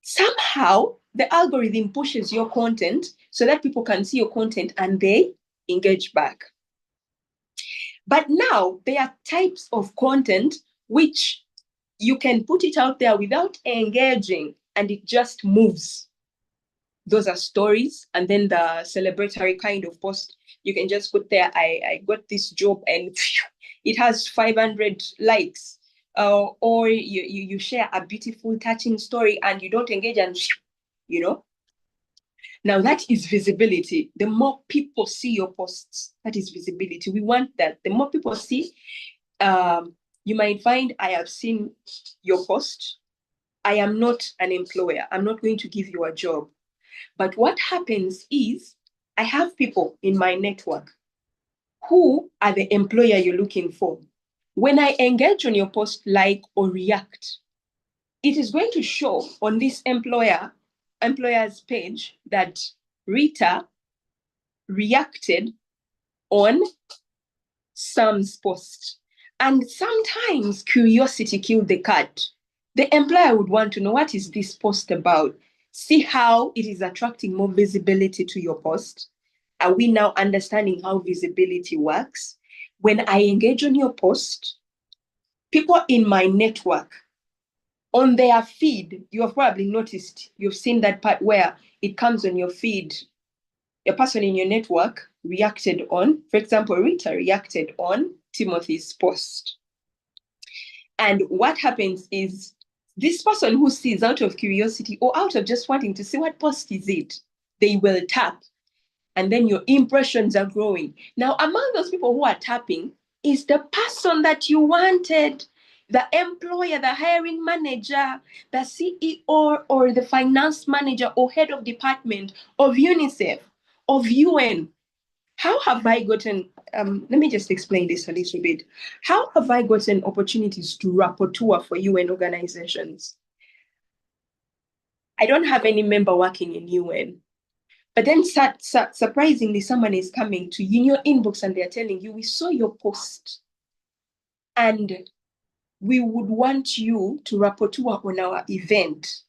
somehow the algorithm pushes your content so that people can see your content and they engage back. But now there are types of content which you can put it out there without engaging and it just moves. Those are stories, and then the celebratory kind of post, you can just put there, I got this job and it has 500 likes. Or you share a beautiful, touching story and you don't engage and, Now that is visibility. The more people see your posts, that is visibility. We want that. The more people see, you might find, I have seen your post. I am not an employer. I'm not going to give you a job. But what happens is I have people in my network who are the employer you're looking for. When I engage on your post, like or react, it is going to show on this employer's page that Ritah reacted on Sam's post. And sometimes curiosity killed the cat. The employer would want to know, what is this post about? See how it is attracting more visibility to your post. Are we now understanding how visibility works? When I engage on your post, people in my network, on their feed, you have probably noticed, you've seen that part where it comes on your feed. A person in your network reacted on, for example, Ritah reacted on Timothy's post. And what happens is this person who sees out of curiosity or out of just wanting to see what post is it, they will tap. And then your impressions are growing. Now, among those people who are tapping is the person that you wanted, the employer, the hiring manager, the CEO or the finance manager or head of department of UNICEF, of UN. How have I gotten, let me just explain this a little bit. How have I gotten opportunities to rapporteur for UN organizations? I don't have any member working in UN. But then surprisingly, someone is coming to you in your inbox and they're telling you, we saw your post and we would want you to rapporteur on our event.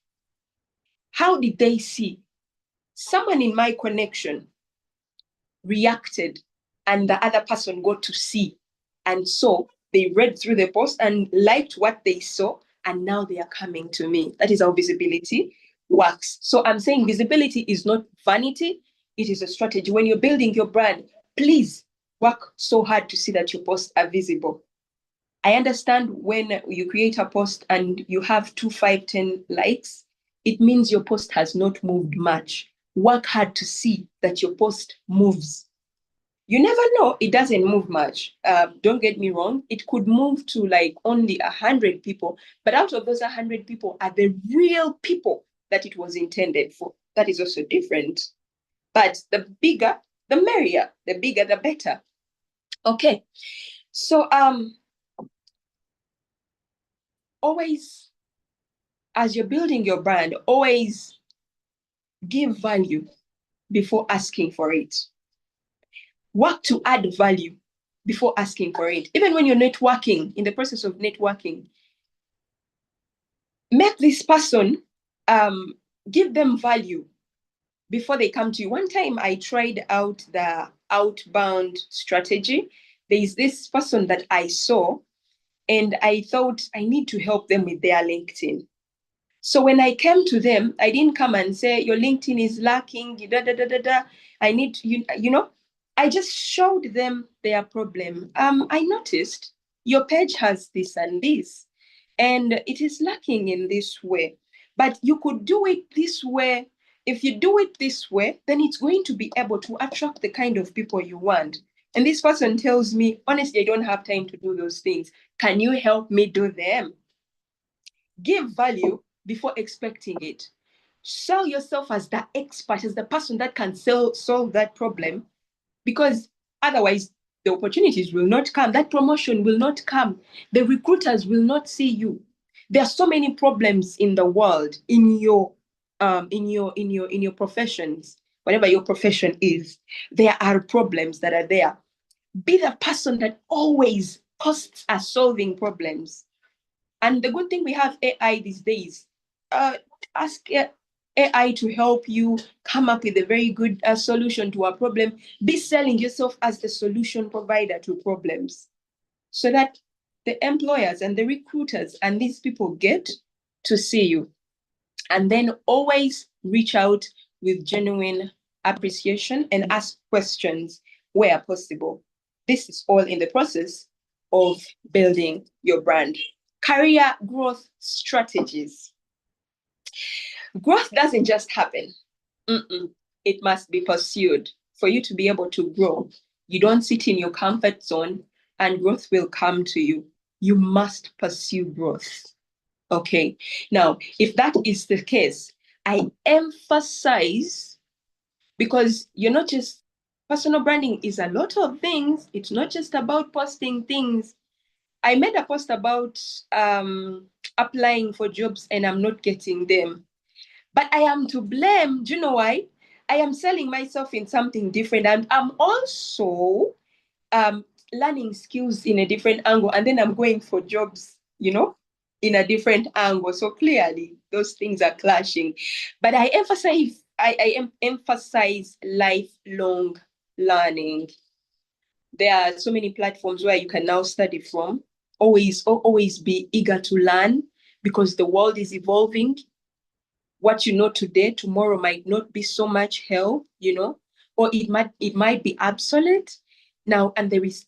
How did they see? Someone in my connection reacted and the other person got to see. And so they read through the post and liked what they saw, and now they are coming to me. That is how visibility works. So I'm saying visibility is not vanity, it is a strategy. When you're building your brand, please work so hard to see that your posts are visible. I understand when you create a post and you have 2, 5, 10 likes, it means your post has not moved much. Work hard to see that your post moves. You never know, it doesn't move much. Don't get me wrong, it could move to like only 100 people, but out of those 100 people are the real people that it was intended for. That is also different. But the bigger, the merrier, the bigger, the better. Okay, so always, as you're building your brand, always give value before asking for it. Work to add value before asking for it. Even when you're networking, in the process of networking, make this person, give them value before they come to you. One time I tried out the outbound strategy. There is this person that I saw and I thought I need to help them with their LinkedIn. So when I came to them, I didn't come and say, your LinkedIn is lacking, I need, I just showed them their problem. I noticed your page has this and this, and it is lacking in this way. But you could do it this way. If you do it this way, then it's going to be able to attract the kind of people you want. And this person tells me, honestly, I don't have time to do those things. Can you help me do them? Give value before expecting it. Sell yourself as the expert, as the person that can solve that problem, because otherwise the opportunities will not come, that promotion will not come, the recruiters will not see you. There are so many problems in the world, in your professions. whatever your profession is, there are problems that are there. Be the person that always posts are solving problems. And the good thing we have AI these days, ask AI to help you come up with a very good solution to a problem. Be selling yourself as the solution provider to problems so that the employers and the recruiters and these people get to see you. And then always reach out with genuine appreciation and ask questions where possible. This is all in the process of building your brand. Career growth strategies. Growth doesn't just happen. It must be pursued for you to be able to grow. You don't sit in your comfort zone and growth will come to you. You must pursue growth. Okay. Now, if that is the case, I emphasize, because you're not just, personal branding is a lot of things. It's not just about posting things. I made a post about applying for jobs and I'm not getting them. But I am to blame. Do you know why? I am selling myself in something different. And I'm also learning skills in a different angle. And then I'm going for jobs, in a different angle. So clearly, those things are clashing. But I emphasize lifelong learning. There are so many platforms where you can now study from. Always be eager to learn because the world is evolving. What you know today, tomorrow might not be so much help, or it might be obsolete now, and there's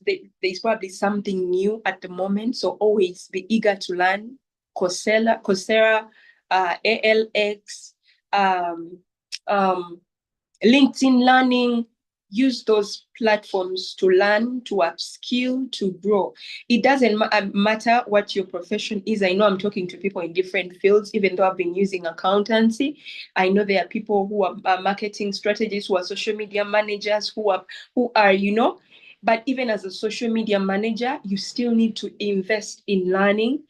probably something new at the moment. So always be eager to learn. Coursera, ALX, LinkedIn Learning. Use those platforms to learn, to upskill, to grow. It doesn't matter what your profession is. I know I'm talking to people in different fields, even though I've been using accountancy. I know there are people who are marketing strategists, who are social media managers, who are, but even as a social media manager, you still need to invest in learning,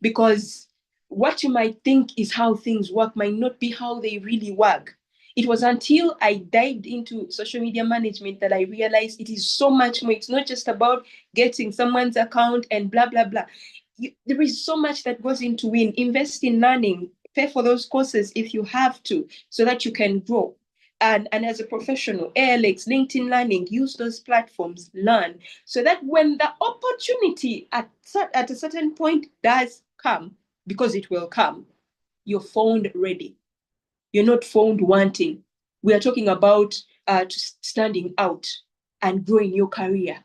because what you might think is how things work might not be how they really work. It was until I dived into social media management that I realized it is so much more. It's not just about getting someone's account and blah, blah, blah. There is so much that goes into it. Invest in learning. Pay for those courses if you have to, so that you can grow. And as a professional, ALX, LinkedIn Learning, use those platforms, learn, so that when the opportunity at a certain point does come, because it will come, you're found ready. You're not found wanting. We are talking about standing out and growing your career.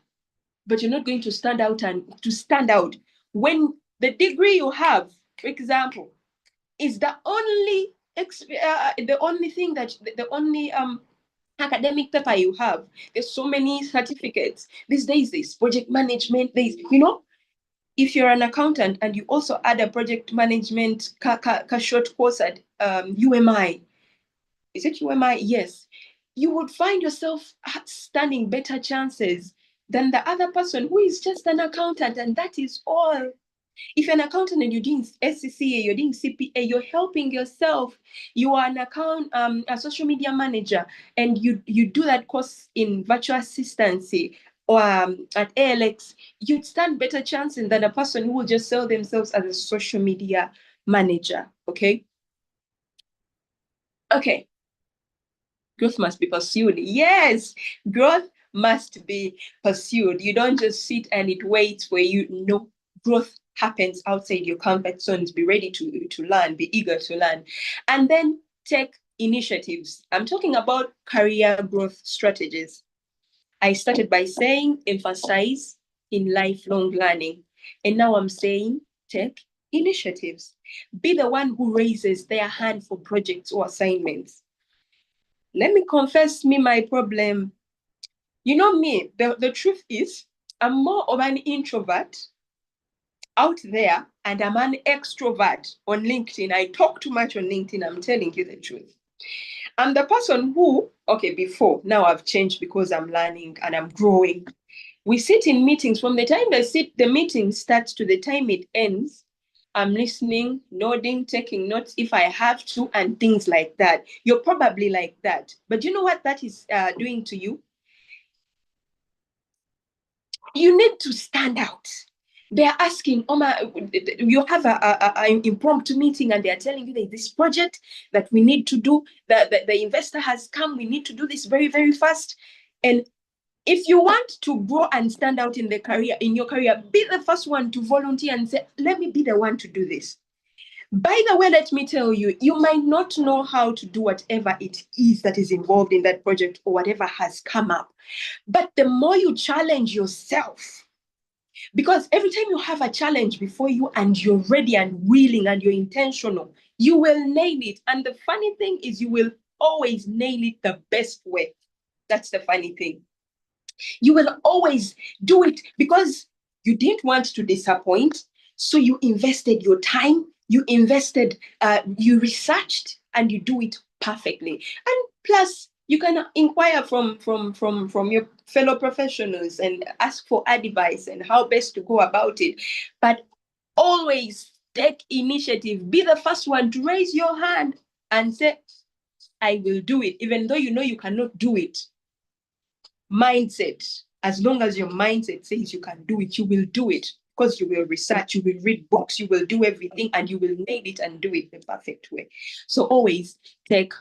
But you're not going to stand out when the degree you have, for example, is the only academic paper you have. There's so many certificates. These days, there's project management, if you're an accountant and you also add a project management short course at UMI, is it UMI? Yes. You would find yourself standing better chances than the other person who is just an accountant, and that is all. If you're an accountant and you're doing SCCA, you're doing CPA, you're helping yourself. You are a social media manager, and you do that course in virtual assistancy or at ALX, you'd stand better chances than a person who will just sell themselves as a social media manager. Okay. Growth must be pursued. Yes, growth must be pursued. You don't just sit and it waits for you. No, growth happens outside your comfort zones. Be ready to learn, be eager to learn. And then take initiatives. I'm talking about career growth strategies. I started by saying emphasize in lifelong learning. And now I'm saying take initiatives. Be the one who raises their hand for projects or assignments. Let me confess my problem. You know me, the truth is, I'm more of an introvert out there, and I'm an extrovert on LinkedIn. I talk too much on LinkedIn, I'm telling you the truth. I'm the person who, before, now I've changed because I'm learning and I'm growing. We sit in meetings. From the time the meeting starts to the time it ends, I'm listening, nodding, taking notes if I have to, and things like that. You're probably like that. But you know what that is doing to you? You need to stand out. They're asking, Oma, you have an impromptu meeting and they're telling you there's this project that we need to do, that the investor has come, we need to do this very, very fast. And if you want to grow and stand out in your career, be the first one to volunteer and say, let me be the one to do this. By the way, let me tell you, you might not know how to do whatever it is that is involved in that project or whatever has come up. But the more you challenge yourself, because every time you have a challenge before you and you're ready and willing and you're intentional, you will nail it. And the funny thing is you will always nail it the best way. That's the funny thing. You will always do it because you didn't want to disappoint. So you invested your time, you researched, and you do it perfectly. And plus, you can inquire from your fellow professionals and ask for advice and how best to go about it. But always take initiative. Be the first one to raise your hand and say, I will do it, even though you know you cannot do it. Mindset. As long as your mindset says you can do it, you will do it because you will research, you will read books, you will do everything, and you will nail it and do it the perfect way. So always take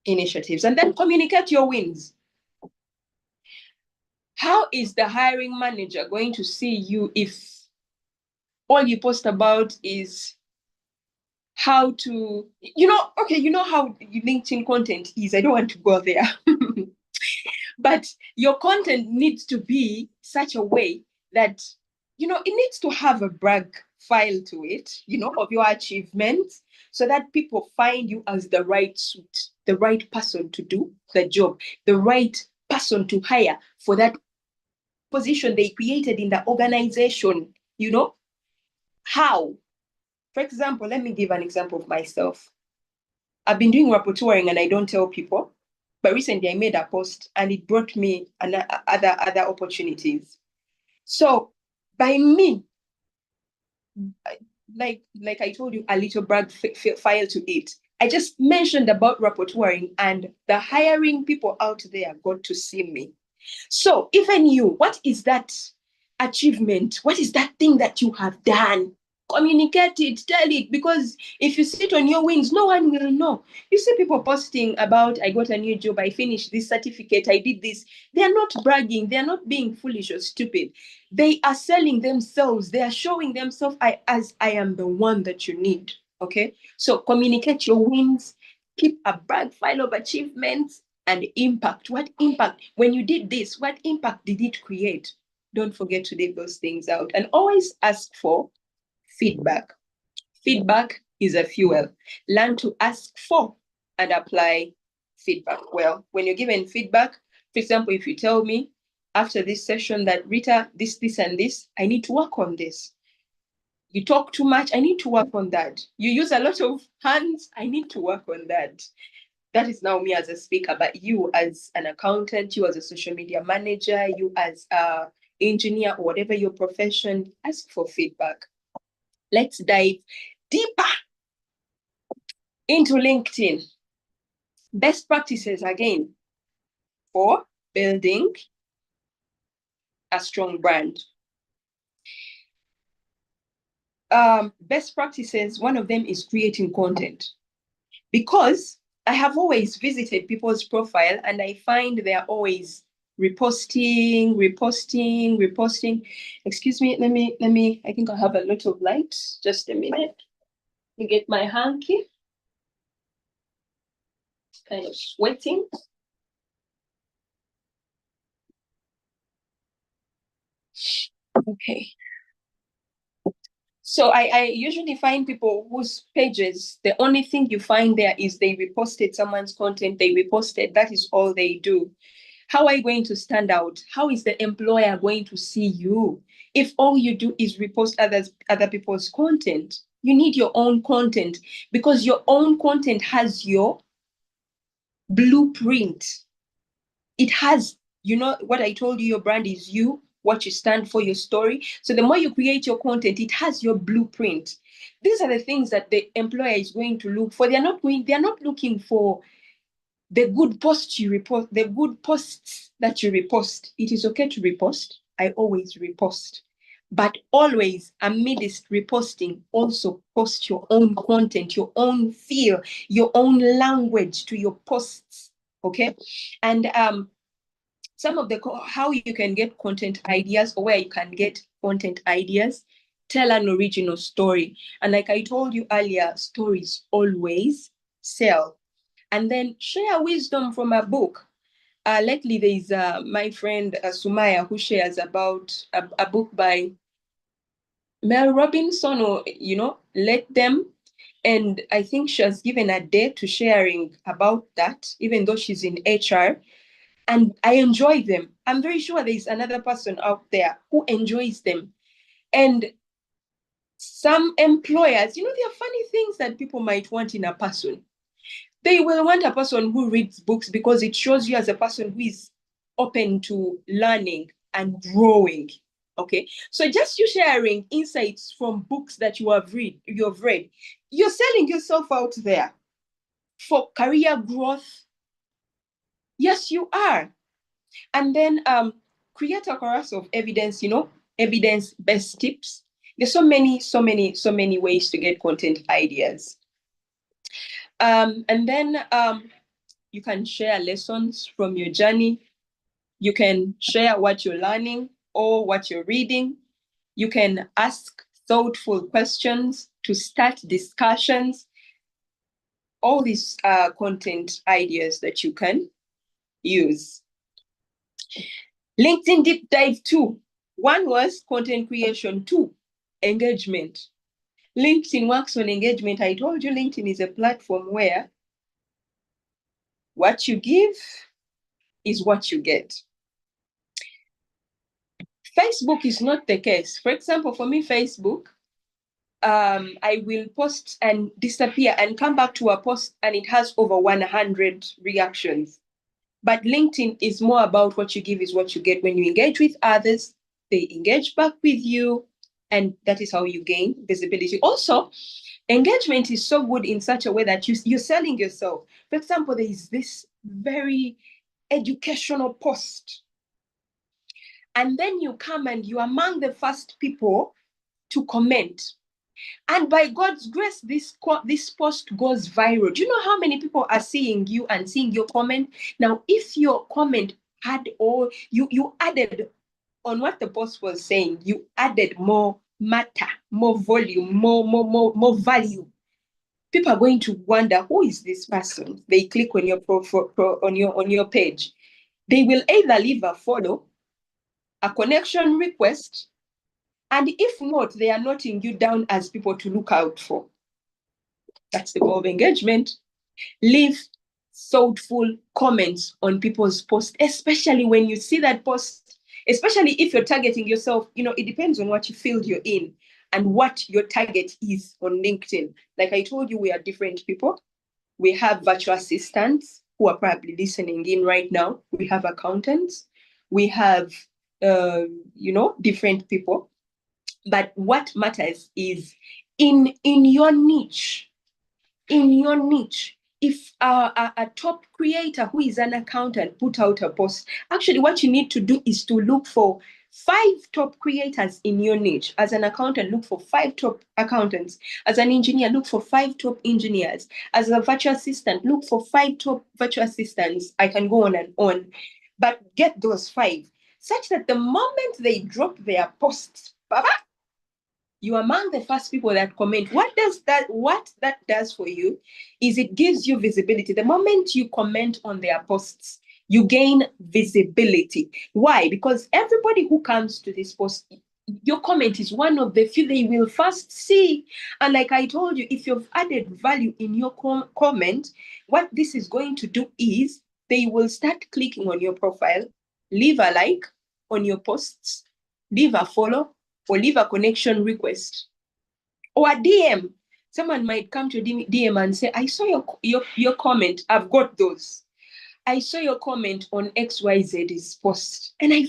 initiatives and then communicate your wins. How is the hiring manager going to see you if all you post about is how to, you know how LinkedIn content is. I don't want to go there. But your content needs to be such a way that, it needs to have a brag file to it, of your achievements, so that people find you as the right suit, the right person to do the job, the right person to hire for that position they created in the organization, How? For example, let me give an example of myself. I've been doing rapporteuring and I don't tell people. But recently I made a post and it brought me other opportunities. So by me, like I told you, a little brag file to it. I just mentioned about rapporteuring and the hiring people out there got to see me. So even you, what is that achievement? What is that thing that you have done? Communicate it, tell it, because if you sit on your wings, no one will know. You see people posting about, I got a new job, I finished this certificate, I did this. They are not bragging, they are not being foolish or stupid. They are selling themselves, they are showing themselves as I am the one that you need, okay? So communicate your wins, keep a brag file of achievements and impact. What impact? When you did this, what impact did it create? Don't forget to leave those things out and always ask for feedback. Feedback is a fuel. Learn to ask for and apply feedback. Well, when you're given feedback, for example, if you tell me after this session that Ritah, this, and this, I need to work on this. You talk too much, I need to work on that. You use a lot of hands, I need to work on that. That is now me as a speaker, but you as an accountant, you as a social media manager, you as an engineer, or whatever your profession, ask for feedback. Let's dive deeper into LinkedIn. Best practices again for building a strong brand. Best practices, one of them is creating content. Because I have always visited people's profile and I find they're always reposting. Excuse me, let me, I think I have a lot of light. Just a minute. Let me get my hanky. Kind of sweating. Okay. So I usually find people whose pages, the only thing you find there is they reposted someone's content, that is all they do. How are you going to stand out? How is the employer going to see you? If all you do is repost other people's content, you need your own content because your own content has your blueprint. It has, what I told you, your brand is you, what you stand for, your story. So the more you create your content, it has your blueprint. These are the things that the employer is going to look for. They're not looking for the good posts you repost, the good posts that you repost. It is okay to repost. I always repost. But always, amidst reposting, also post your own content, your own feel, your own language to your posts. Okay? And some of the how you can get content ideas, or where you can get content ideas, tell an original story. And like I told you earlier, stories always sell. And then share wisdom from a book. Lately, there is my friend Sumaya, who shares about a book by Mel Robinson, or Let Them. And I think she has given a day to sharing about that, even though she's in HR. And I enjoy them. I'm very sure there is another person out there who enjoys them. And some employers, there are funny things that people might want in a person. They will want a person who reads books because it shows you as a person who is open to learning and growing. Okay, so just you sharing insights from books that you have read, you're selling yourself out there for career growth. Yes, you are. And then create a chorus of evidence, evidence-based tips. There's so many ways to get content ideas. And then you can share lessons from your journey. You can share what you're learning or what you're reading. You can ask thoughtful questions to start discussions. All these content ideas that you can use. LinkedIn Deep Dive 2. One was content creation. 2, engagement. LinkedIn works on engagement. I told you LinkedIn is a platform where what you give is what you get. Facebook is not the case. For example, for me, Facebook, I will post and disappear and come back to a post and it has over 100 reactions. But LinkedIn is more about what you give is what you get. When you engage with others, they engage back with you, and that is how you gain visibility. Also, engagement is so good in such a way that you're selling yourself. For example, there is this very educational post. And then you come and you're among the first people to comment. And by God's grace, this post goes viral. Do you know how many people are seeing you and seeing your comment? Now, if your comment had all, you added on what the post was saying, you added more matter, more volume, more value. People are going to wonder, who is this person? They click on your on your page. They will either leave a follow, a connection request, and if not, they are noting you down as people to look out for. That's the goal of engagement. Leave thoughtful comments on people's posts, especially when you see that post, especially if you're targeting yourself. It depends on what field you're in and what your target is on LinkedIn. Like I told you, we are different people. We have virtual assistants who are probably listening in right now. We have accountants. We have, different people. But what matters is in your niche, if a top creator who is an accountant put out a post, actually what you need to do is to look for 5 top creators in your niche. As an accountant, look for 5 top accountants. As an engineer, look for 5 top engineers. As a virtual assistant, look for 5 top virtual assistants. I can go on and on, but get those 5 such that the moment they drop their posts, you are among the first people that comment. What that does for you is it gives you visibility. The moment you comment on their posts, you gain visibility. Why? Because everybody who comes to this post, your comment is one of the few they will first see. And like I told you, if you've added value in your comment, what this is going to do is they will start clicking on your profile, leave a like on your posts, leave a follow, or leave a connection request or a DM. Someone might come to DM and say, I saw your comment. I've got those. I saw your comment on XYZ's post. And I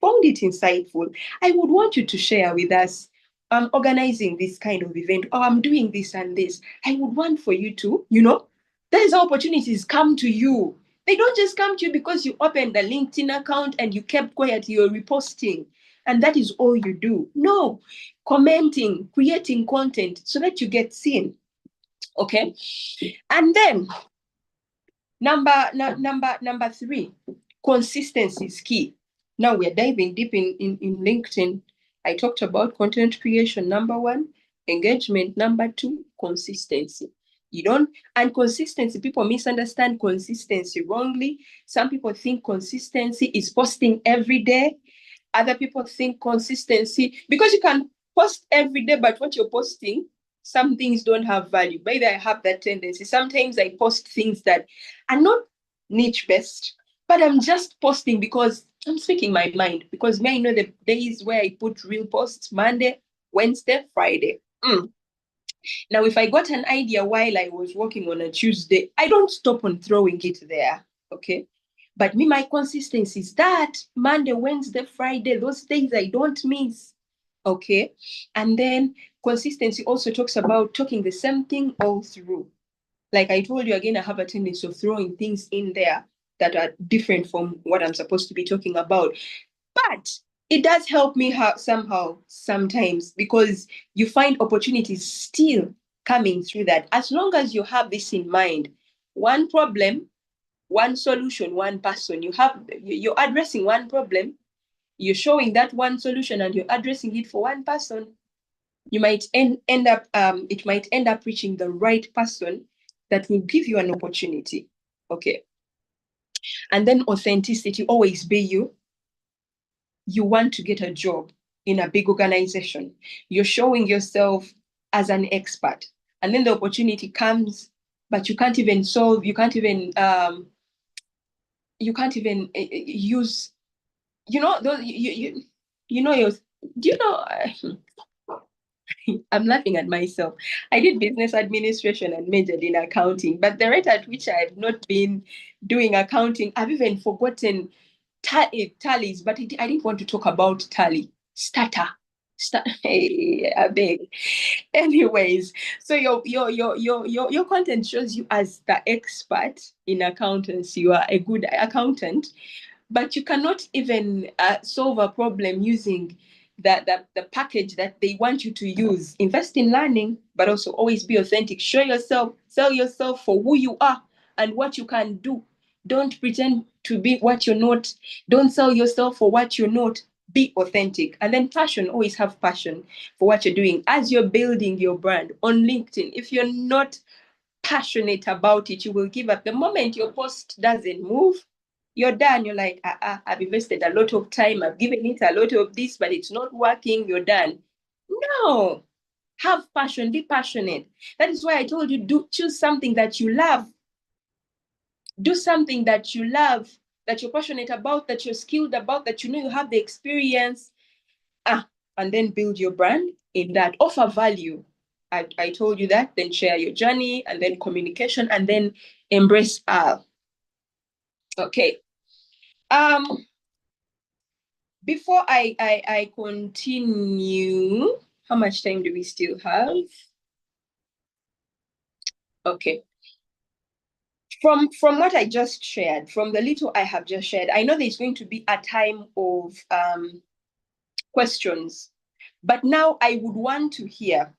found it insightful. I would want you to share with us. I'm organizing this kind of event, or I'm doing this and this. I would want for you to, there's opportunities come to you. They don't just come to you because you opened a LinkedIn account and you kept quiet, you're reposting, and that is all you do. No, commenting, creating content so that you get seen. Okay. And then number 3, consistency is key. Now we're diving deep in LinkedIn. I talked about content creation, number 1, engagement, number 2, consistency. And consistency, people misunderstand consistency wrongly. Some people think consistency is posting every day. Other people think consistency, because you can post every day, but what you're posting, some things don't have value. Maybe I have that tendency. Sometimes I post things that are not niche based, but I'm just posting because I'm speaking my mind. Because may I know the days where I put real posts: Monday, Wednesday, Friday. Now, if I got an idea while I was working on a Tuesday, I don't stop on throwing it there. Okay. But me, my consistency is that Monday, Wednesday, Friday, those days I don't miss. Okay. And then consistency also talks about talking the same thing all through. Like I told you again, I have a tendency of throwing things in there that are different from what I'm supposed to be talking about. But it does help me somehow sometimes, because you find opportunities still coming through that. As long as you have this in mind, one problem, one solution, one person. You're addressing one problem, you're showing that one solution, and you're addressing it for one person. You might end up it might end up reaching the right person that will give you an opportunity. Okay. And then authenticity, always be you. You want to get a job in a big organization. You're showing yourself as an expert, and then the opportunity comes, but you can't even use, those your, do you know I'm laughing at myself. I did business administration and majored in accounting, but the rate at which I have not been doing accounting, I've even forgotten tallies, but I didn't want to talk about tally. Hey, I beg. Anyways, so your content shows you as the expert in accountancy. You are a good accountant, but you cannot even solve a problem using the package that they want you to use. Invest in learning, but also always be authentic. Show yourself, sell yourself for who you are and what you can do. Don't pretend to be what you're not. Don't sell yourself for what you're not. Be authentic. And then passion, always have passion for what you're doing. As you're building your brand on LinkedIn, if you're not passionate about it, you will give up. The moment your post doesn't move, you're done. You're like, I've invested a lot of time, I've given it a lot of this, but it's not working. You're done. No, have passion, be passionate. That is why I told you, choose something that you love. Do something that you love, that you're passionate about, that you're skilled about, that you have the experience. And then build your brand in that. Offer value. I told you that. Then share your journey, and then communication, and then embrace okay. Before I continue, how much time do we still have? Okay. From what I just shared, from the little I have just shared, I know there's going to be a time of questions, but now I would want to hear,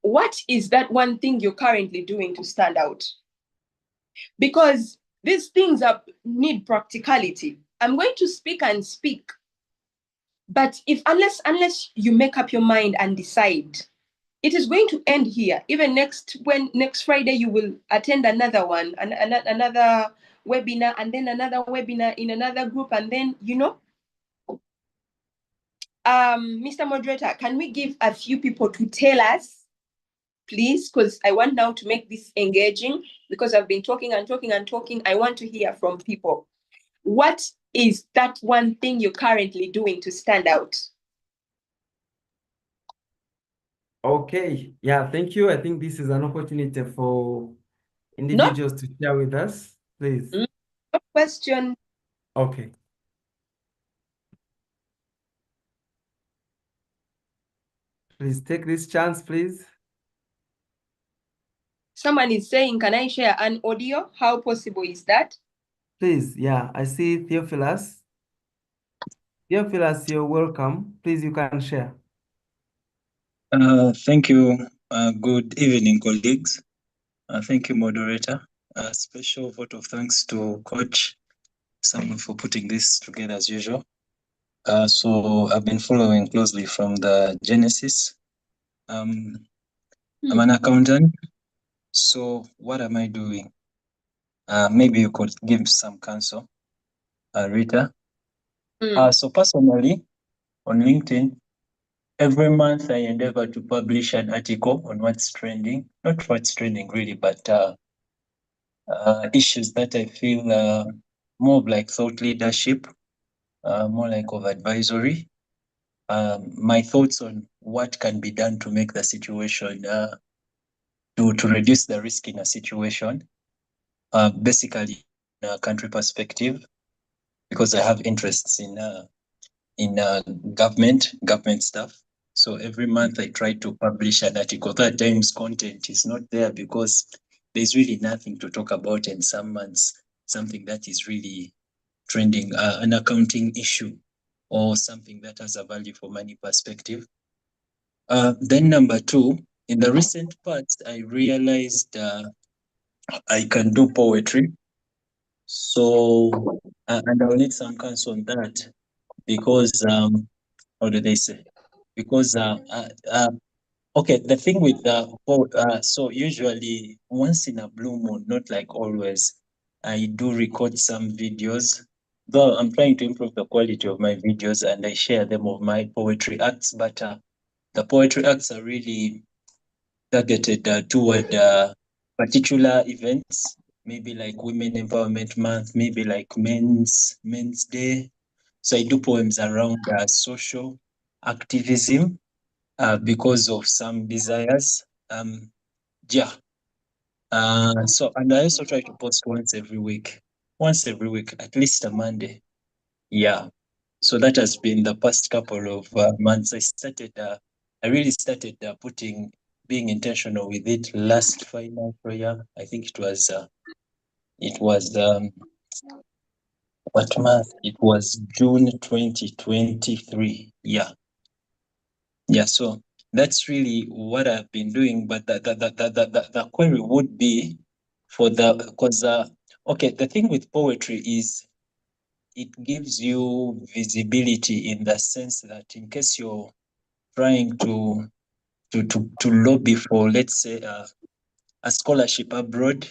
what is that one thing you're currently doing to stand out? Because these things need practicality. I'm going to speak and speak, but unless you make up your mind and decide, it is going to end here. Even next Friday, you will attend another one, another webinar, and then another webinar in another group, and then Mr. Moderator, can we give a few people to tell us, please, because I want now to make this engaging, because I've been talking and talking and talking. I want to hear from people. What is that one thing you're currently doing to stand out?
Okay, yeah, thank you. I think this is an opportunity for individuals to share with us, please.
Question.
Okay. Please take this chance, please.
Someone is saying, can I share an audio? How possible is that?
Please, yeah, I see Theophilus. Theophilus, you're welcome. Please, you can share.
Thank you. Good evening, colleagues. Thank you, moderator. A special vote of thanks to Coach Samuel for putting this together as usual. So I've been following closely from the Genesis. I'm an accountant. So what am I doing? Maybe you could give some counsel, Ritah. So personally, on LinkedIn, every month I endeavor to publish an article on what's trending, not what's trending really, but issues that I feel more of like thought leadership, more like of advisory. My thoughts on what can be done to make the situation, to reduce the risk in a situation, basically in a country perspective, because I have interests in government stuff. So every month I try to publish an article. That times content is not there because there's really nothing to talk about, and some months something that is really trending, an accounting issue or something that has a value for money perspective. Then number two, in the recent past, I realized I can do poetry. So, and I'll need some counsel on that because, how do they say? Because, okay, the thing with so usually once in a blue moon, not like always, I do record some videos, though I'm trying to improve the quality of my videos and I share them of my poetry acts, but the poetry acts are really targeted toward particular events, maybe like Women Empowerment Month, maybe like Men's Day. So I do poems around social activism because of some desires. Yeah. So, and I also try to post once every week, at least a Monday. Yeah. So that has been the past couple of months. I really started being intentional with it last financial year. I think it was what month? It was June 2023. Yeah. Yeah. So that's really what I've been doing. But the query would be because okay, the thing with poetry is it gives you visibility in the sense that in case you're trying to lobby for, let's say, a scholarship abroad,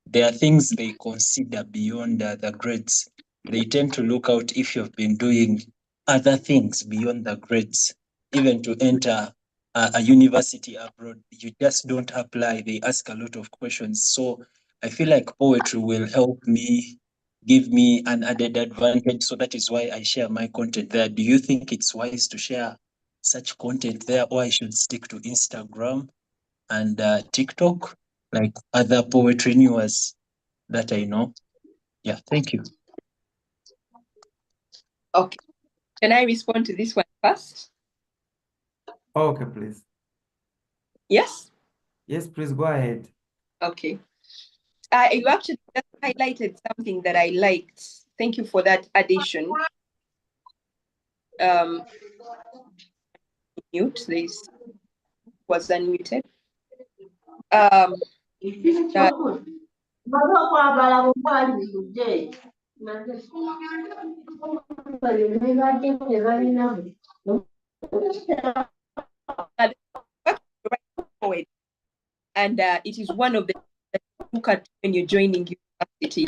there are things they consider beyond the grades. They tend to look out if you've been doing other things beyond the grades, even to enter a university abroad. You just don't apply. They ask a lot of questions. So I feel like poetry will help me, give me an added advantage. So that is why I share my content there. Do you think it's wise to share such content there, or I should stick to Instagram and TikTok, like other poetry news that I know? Yeah, thank you.
Okay. Can I respond to this one first?
Okay, please.
Yes?
Yes, please go ahead.
Okay. You actually just highlighted something that I liked. Thank you for that addition. Mute, this was unmuted. And it is one of the that you look at when you're joining university.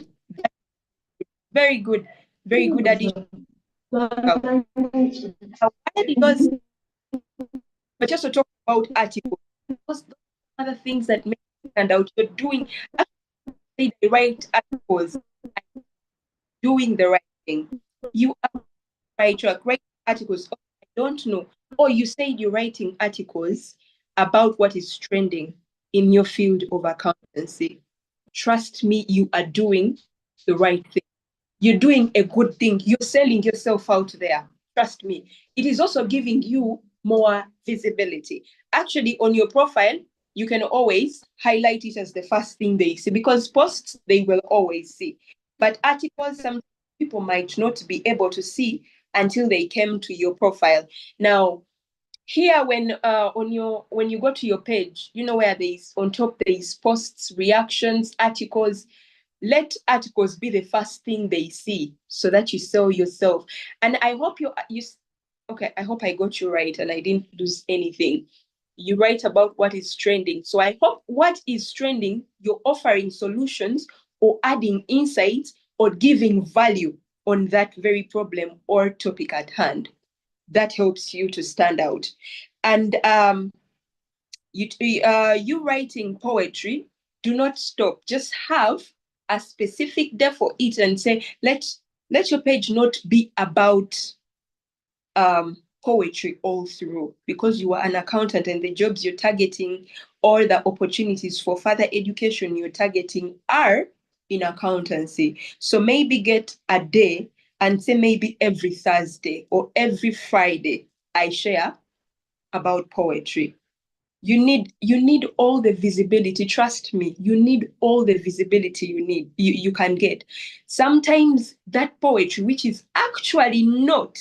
Very good addition. Because but just to talk about articles, those other things that make you stand out. You're doing the right articles, doing the right thing. You are right track, write articles. Oh, I don't know. Or you said you're writing articles about what is trending in your field of accountancy. Trust me, you are doing the right thing. You're doing a good thing. You're selling yourself out there. Trust me. It is also giving you more visibility. Actually, on your profile, you can always highlight it as the first thing they see, because posts they will always see. But articles, some people might not be able to see until they came to your profile. Now, here when when you go to your page, you know where there's on top there's posts, reactions, articles. Let articles be the first thing they see so that you sell yourself. And I hope okay, I hope I got you right and I didn't lose anything. You write about what is trending. So I hope what is trending, you're offering solutions or adding insights or giving value on that very problem or topic at hand. That helps you to stand out. And you writing poetry, do not stop. Just have a specific day for it and say, let your page not be about poetry all through, because you are an accountant and the jobs you're targeting or the opportunities for further education you're targeting are in accountancy. So maybe get a day and say maybe every Thursday or every Friday I share about poetry. You need all the visibility. Trust me, you need all the visibility you can get. Sometimes that poetry, which is actually not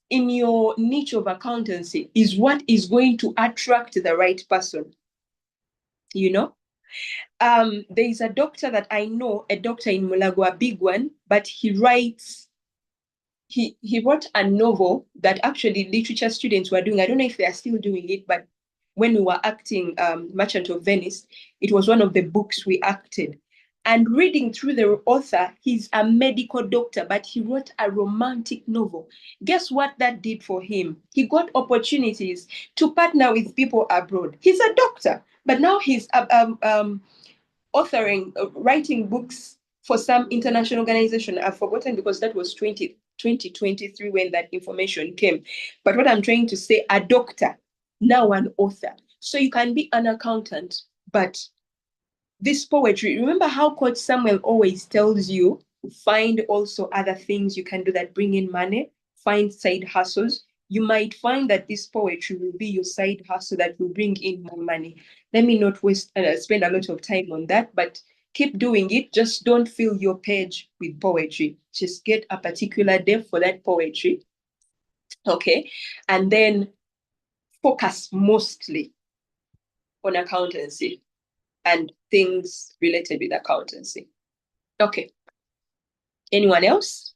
in your niche of accountancy, is what is going to attract the right person. You know? There is a doctor that I know, a doctor in Mulago, a big one, but he wrote a novel that actually literature students were doing. I don't know if they are still doing it, but when we were acting Merchant of Venice, it was one of the books we acted. And reading through the author, he's a medical doctor, but he wrote a romantic novel. Guess what that did for him? He got opportunities to partner with people abroad. He's a doctor, but now he's authoring, writing books for some international organization. I've forgotten because that was 2023 when that information came. But what I'm trying to say, a doctor, now an author. So you can be an accountant, but this poetry, remember how Coach Samuel always tells you, find also other things you can do that bring in money, find side hustles. You might find that this poetry will be your side hustle that will bring in more money. Let me not spend a lot of time on that, but keep doing it. Just don't fill your page with poetry. Just get a particular day for that poetry. Okay. And then focus mostly on accountancy and things related with accountancy. Okay. Anyone else?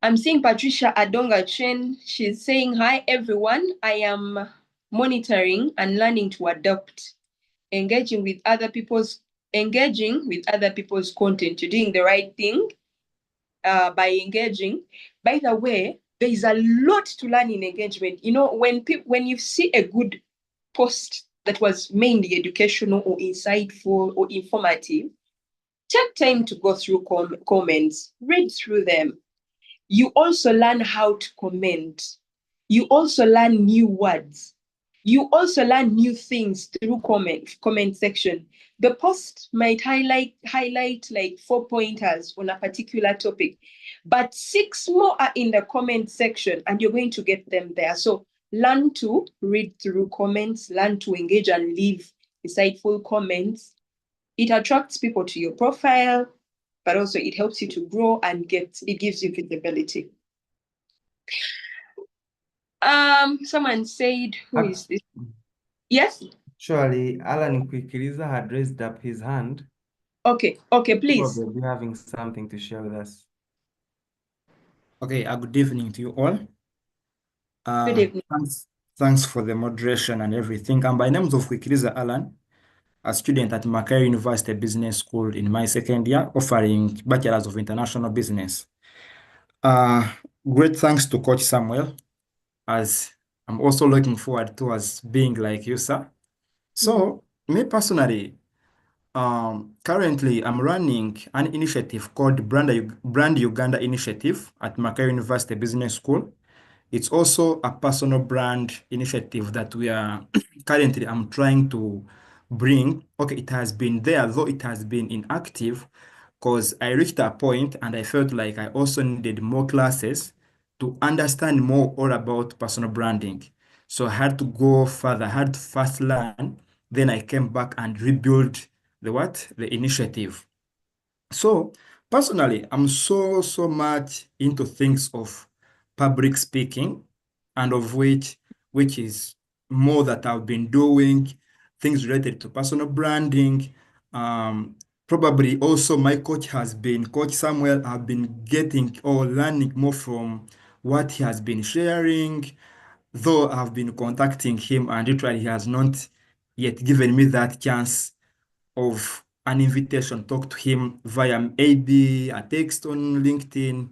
I'm seeing Patricia Adonga Chen. She's saying, hi, everyone. I am monitoring and learning to adopt, engaging with other people's content. You're doing the right thing by engaging. By the way, there is a lot to learn in engagement. You know, when you see a good post that was mainly educational or insightful or informative, take time to go through comments, read through them. You also learn how to comment. You also learn new words. You also learn new things through comment section. The post might highlight like 4 pointers on a particular topic, but 6 more are in the comment section and you're going to get them there. So learn to read through comments, learn to engage and leave insightful comments. It attracts people to your profile, but also it helps you to grow and it gives you visibility. Someone said, who is this? Yes?
Actually, Alan Kwikiriza had raised up his hand.
Okay, please.
Probably having something to share with us.
Okay, good evening to you all.
Good evening.
Thanks for the moderation and everything. And by names of Kwikiriza Alan, a student at Makerere University Business School in my second year, offering Bachelor's of International Business. Great thanks to Coach Samuel, as I'm also looking forward to us being like you, sir. So, me personally, currently I'm running an initiative called Brand Uganda Initiative at Makerere University Business School. It's also a personal brand initiative that we are currently I'm trying to bring. Okay, it has been there, though it has been inactive, because I reached a point and I felt like I also needed more classes to understand more all about personal branding. So I had to go further. I had to first learn, then I came back and rebuild the initiative. So personally, I'm so much into things of public speaking, and of which is more that I've been doing, things related to personal branding. Um, Probably also my Coach Samuel. I've been getting or learning more from what he has been sharing, though I've been contacting him and literally he has not yet given me that chance of an invitation, talk to him via maybe a text on LinkedIn,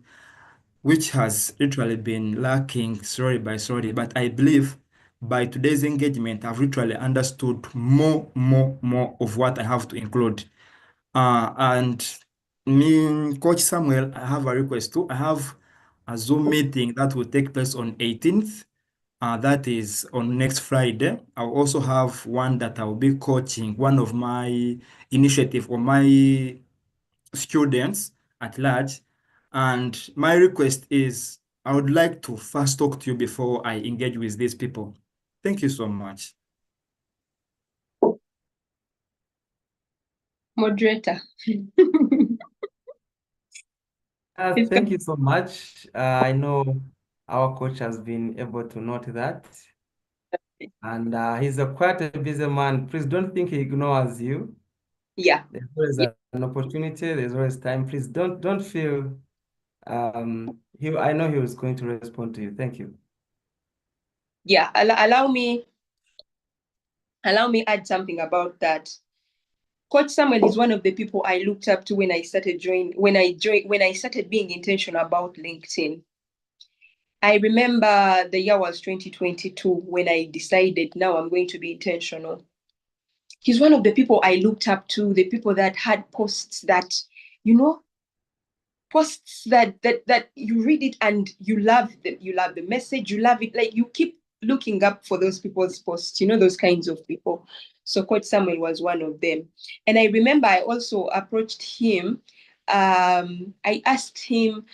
which has literally been lacking slowly by slowly. But I believe by today's engagement, I've literally understood more of what I have to include. And me, Coach Samuel, I have a request too. I have a Zoom meeting that will take place on 18th. That is on next Friday. I'll also have one that I'll be coaching, one of my initiative or my students at large. And my request is I would like to first talk to you before I engage with these people. Thank you so much.
Moderator. Please
Thank you so much. I know our coach has been able to note that. And he's quite a busy man. Please don't think he ignores you.
Yeah.
There's always
Yeah.
an opportunity. There's always time. Please don't feel. I know he was going to respond to you. Thank you.
Yeah. Allow me add something about that. Coach Samuel is one of the people I looked up to when I started when I started being intentional about LinkedIn. I remember the year was 2022 when I decided now I'm going to be intentional. He's one of the people I looked up to, the people that had posts that, you know, posts that you read it and you love the message, you love it, like you keep looking up for those people's posts, those kinds of people. So Coach Samuel was one of them. And I remember I also approached him. I asked him,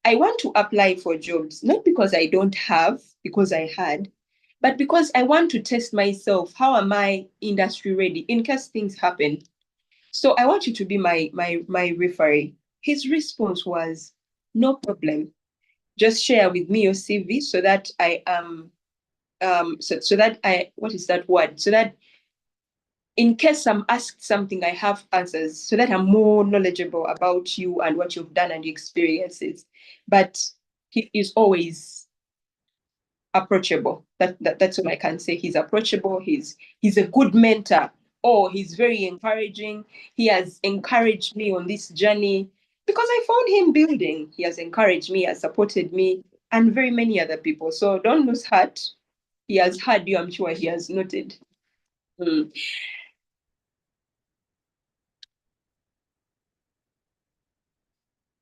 I want to apply for jobs, not because I don't have, because I had, but because I want to test myself. How am I industry ready in case things happen? So I want you to be my referee. His response was, no problem. Just share with me your CV so that I am so that I what is that word? So that in case I'm asked something, I have answers, so that I'm more knowledgeable about you and what you've done and your experiences. But he is always approachable. That's what I can say. He's approachable. He's a good mentor. Oh, he's very encouraging. He has encouraged me on this journey because I found him building. He has encouraged me, has supported me, and very many other people. So don't lose heart. He has heard you. I'm sure he has noted. Mm.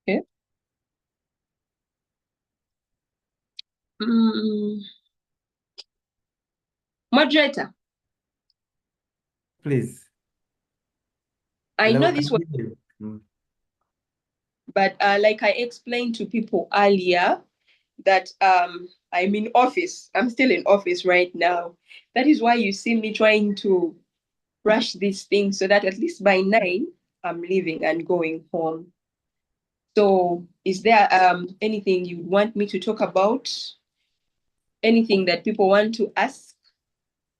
Okay. Mm. Moderator,
Please.
I know
Hello,
this
can
was,
you hear me?
but like I explained to people earlier, that I'm in office. I'm still in office right now. That is why you see me trying to rush these things so that at least by 9, I'm leaving and going home. So is there anything you want me to talk about? Anything that people want to ask?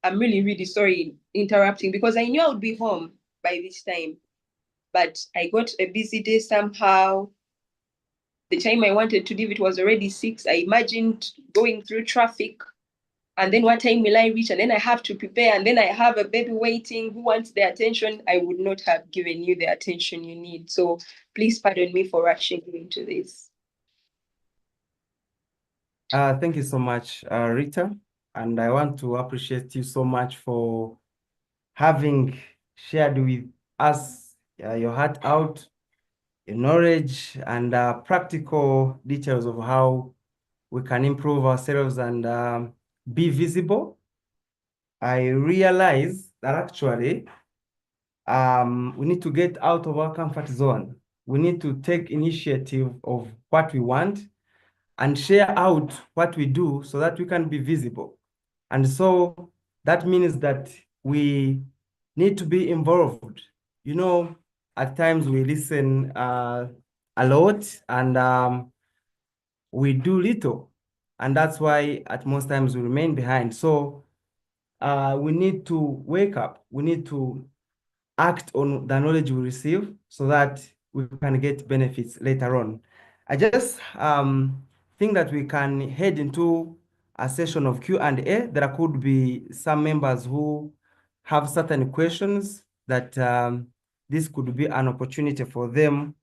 I'm really sorry interrupting because I knew I would be home by this time. But I got a busy day somehow. The time I wanted to leave, it was already 6. I imagined going through traffic. And then what time will I reach? And then I have to prepare. And then I have a baby waiting who wants the attention. I would not have given you the attention you need. So please pardon me for rushing you into this.
Thank you so much, Rita. And I want to appreciate you so much for having shared with us your heart out, your knowledge, and practical details of how we can improve ourselves and be visible. I realize that actually we need to get out of our comfort zone. We need to take initiative of what we want. and share out what we do so that we can be visible. And so that means that we need to be involved. You know, at times we listen a lot and we do little. And that's why at most times we remain behind. So we need to wake up. We need to act on the knowledge we receive so that we can get benefits later on. I just think that we can head into a session of Q&A. There could be some members who have certain questions that this could be an opportunity for them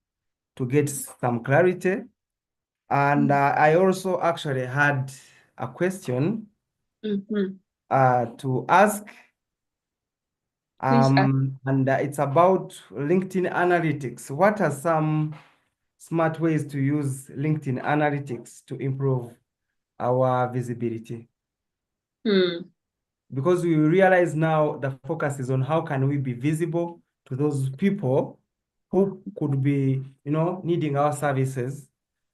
to get some clarity. And I also actually had a question to ask.
Please ask.
And it's about LinkedIn Analytics. What are some smart ways to use LinkedIn Analytics to improve our visibility? Because we realize now the focus is on how can we be visible to those people who could be, you know, needing our services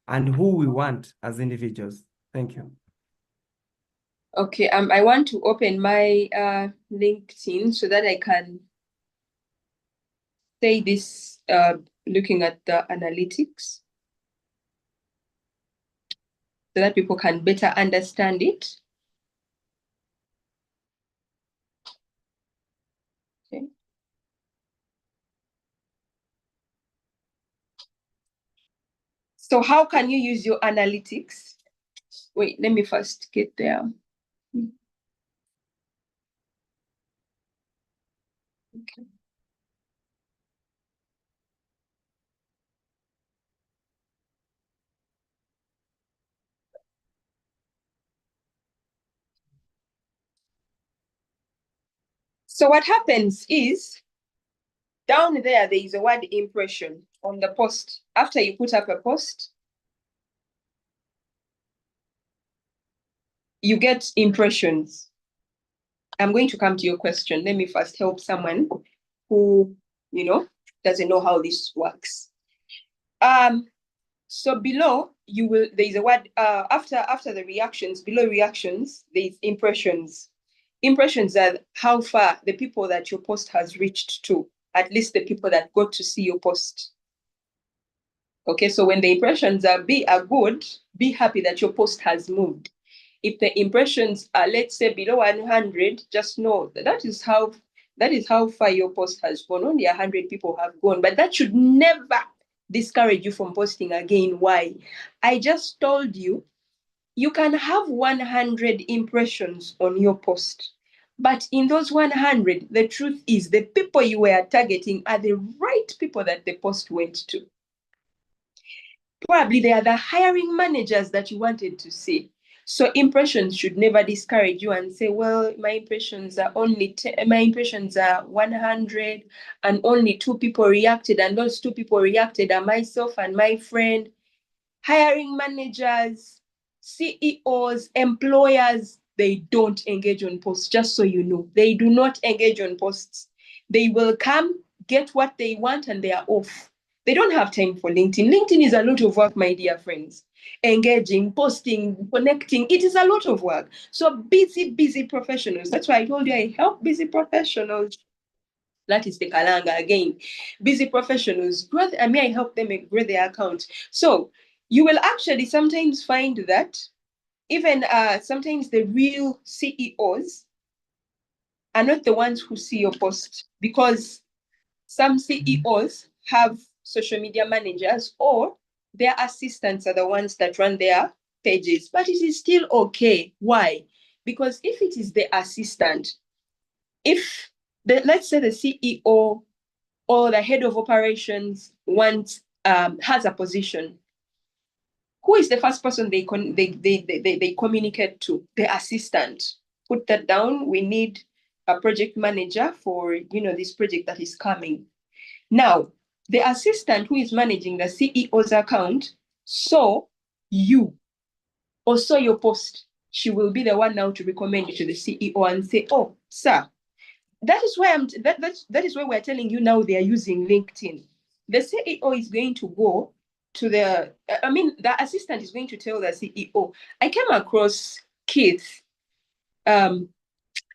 and who we want as individuals. Thank you.
Okay, I want to open my LinkedIn so that I can say this looking at the analytics so that people can better understand it. Okay. So how can you use your analytics? Wait, let me first get there. Okay. So what happens is down there is a word impression on the post. After you put up a post, you get impressions. I'm going to come to your question. Let me first help someone who, you know, doesn't know how this works. So below there's a word after the reactions, below reactions, there's impressions. Impressions are how far the people that your post has reached to, at least the people that got to see your post. Okay, so when the impressions are good, be happy that your post has moved. If the impressions are, let's say, below 100, just know that is how far your post has gone. Only 100 people have gone, but that should never discourage you from posting again. Why? I just told you, you can have 100 impressions on your post, but in those 100, the truth is the people you were targeting are the right people that the post went to. Probably they are the hiring managers that you wanted to see. So impressions should never discourage you and say, well, my impressions are 100 and only 2 people reacted, and those 2 people reacted are myself and my friend. Hiring managers, CEOs, employers, they don't engage on posts, just so you know. They do not engage on posts. They will come, get what they want, and they are off. They don't have time for LinkedIn. LinkedIn is a lot of work, my dear friends. Engaging, posting, connecting, it is a lot of work. So busy professionals. That's why I told you I help busy professionals. That is the Kalanga again. Busy professionals, I help them grow their account. So you will actually sometimes find that even sometimes the real CEOs are not the ones who see your post, because some CEOs have social media managers or their assistants are the ones that run their pages, but it is still okay. Why? Because if it is the assistant, let's say the CEO or the head of operations has a position, who is the first person they communicate to? The assistant. Put that down. We need a project manager for this project that is coming. Now, the assistant who is managing the CEO's account saw you or saw your post. She will be the one now to recommend you to the CEO and say, oh, sir, that is why that is why we're telling you now they are using LinkedIn. The CEO is going to go to the, I mean, the assistant is going to tell the CEO, I came across Keith.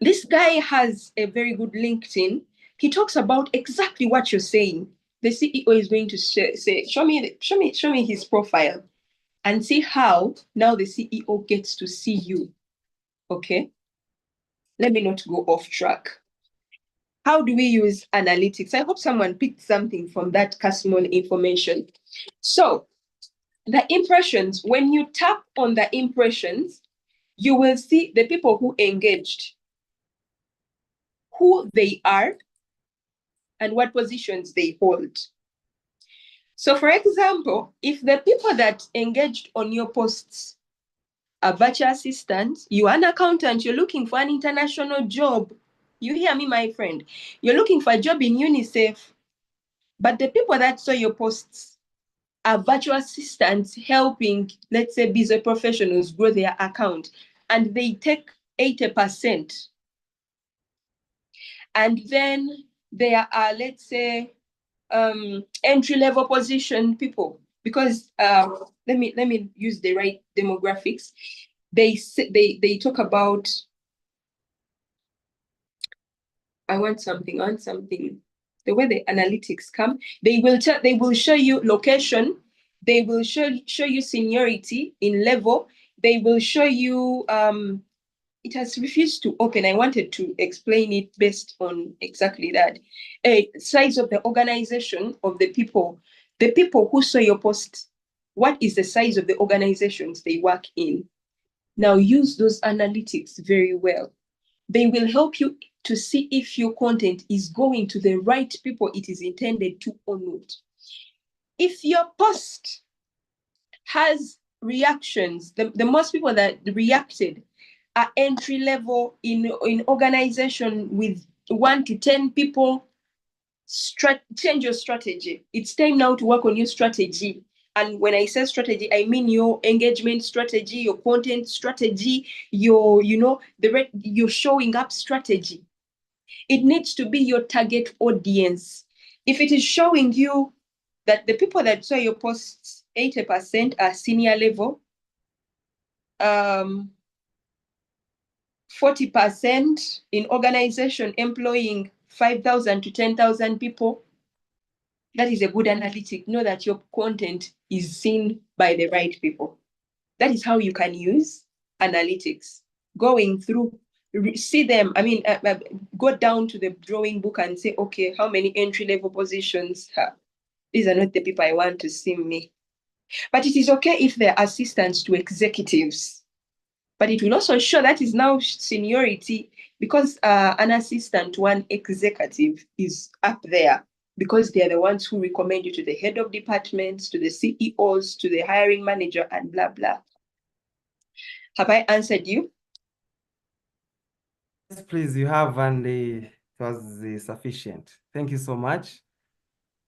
This guy has a very good LinkedIn. He talks about exactly what you're saying. The CEO is going to say, show me his profile, and see how now the CEO gets to see you. Okay. Let me not go off track. How do we use analytics? I hope someone picked something from that customer information. So the impressions, when you tap on the impressions, you will see the people who engaged, who they are, and what positions they hold. So for example, if the people that engaged on your posts are virtual assistants, you're an accountant, you're looking for an international job, you hear me, my friend, you're looking for a job in UNICEF, but the people that saw your posts are virtual assistants helping, let's say, business professionals grow their account, and they take 80%. And then there are, let's say, entry-level position people, because let me use the right demographics. They talk about, I want something. The way the analytics come, they will show you location, they will show you seniority in level, they will show you it has refused to open. I wanted to explain it based on exactly that. Size of the organization of the people who saw your post. What is the size of the organizations they work in? Now use those analytics very well. They will help you to see if your content is going to the right people it is intended to or not. If your post has reactions, the most people that reacted are entry level in organization with 1 to 10 people, change your strategy. It's time now to work on your strategy. And when I say strategy, I mean your engagement strategy, your content strategy, your showing up strategy. It needs to be your target audience. If it is showing you that the people that saw your posts, 80% are senior level, 40% in organization employing 5,000 to 10,000 people, that is a good analytic. Know that your content is seen by the right people. That is how you can use analytics. Going through, see them, go down to the drawing book and say, okay, how many entry-level positions? These are not the people I want to see me. But it is okay if they're assistants to executives. But it will also show that is now seniority, because an assistant to an executive is up there, because they're the ones who recommend you to the head of departments, to the CEOs, to the hiring manager, and blah, blah. Have I answered you?
Yes, please, you have, and it was sufficient. Thank you so much.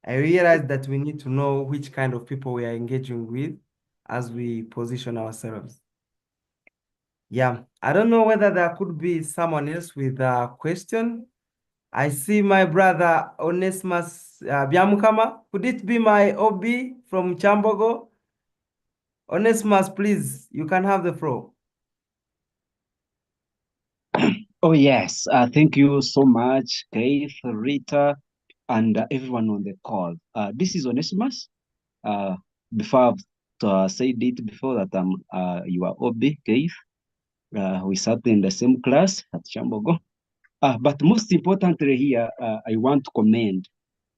I realized that we need to know which kind of people we are engaging with as we position ourselves. Yeah, I don't know whether there could be someone else with a question. I see my brother Onesimus Byamukama. Could it be my OB from Chambogo? Onesimus, please, you can have the floor.
Oh, yes. Thank you so much, Keith, Ritah, and everyone on the call. This is Onesimus. Before I've said it before that I'm your OB, Keith. We sat in the same class at Chambogo. But most importantly here, I want to commend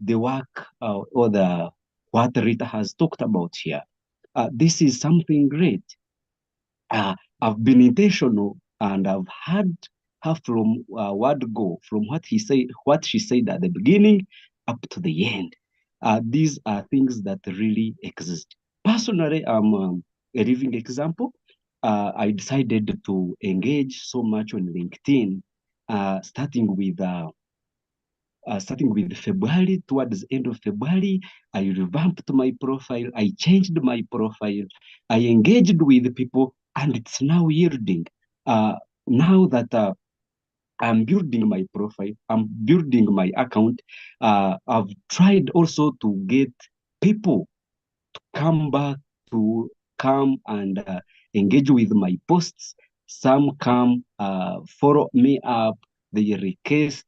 the work or what Ritah has talked about here. This is something great. I've been intentional, and I've had her from word go, from what she said at the beginning up to the end. These are things that really exist. Personally, I'm a living example. I decided to engage so much on LinkedIn, starting with February. Towards the end of February, I revamped my profile. I changed my profile. I engaged with people, and it's now yielding. Now that I'm building my profile, I'm building my account. I've tried also to get people to come back, to come and engage with my posts. Some come follow me up, they request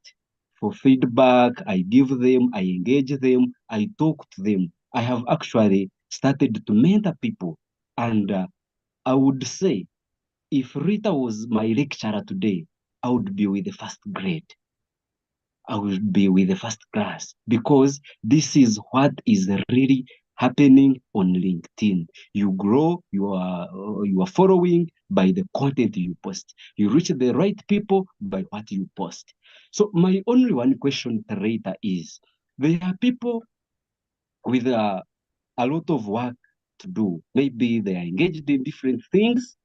for feedback, I give them, I engage them, I talk to them. I have actually started to mentor people. And I would say, if Ritah was my lecturer today, I would be with the first grade. I would be with the first class, because this is what is really happening on LinkedIn. You grow your following by the content you post. You reach the right people by what you post. So my only one question to Ritah is, there are people with a lot of work to do. Maybe they are engaged in different things,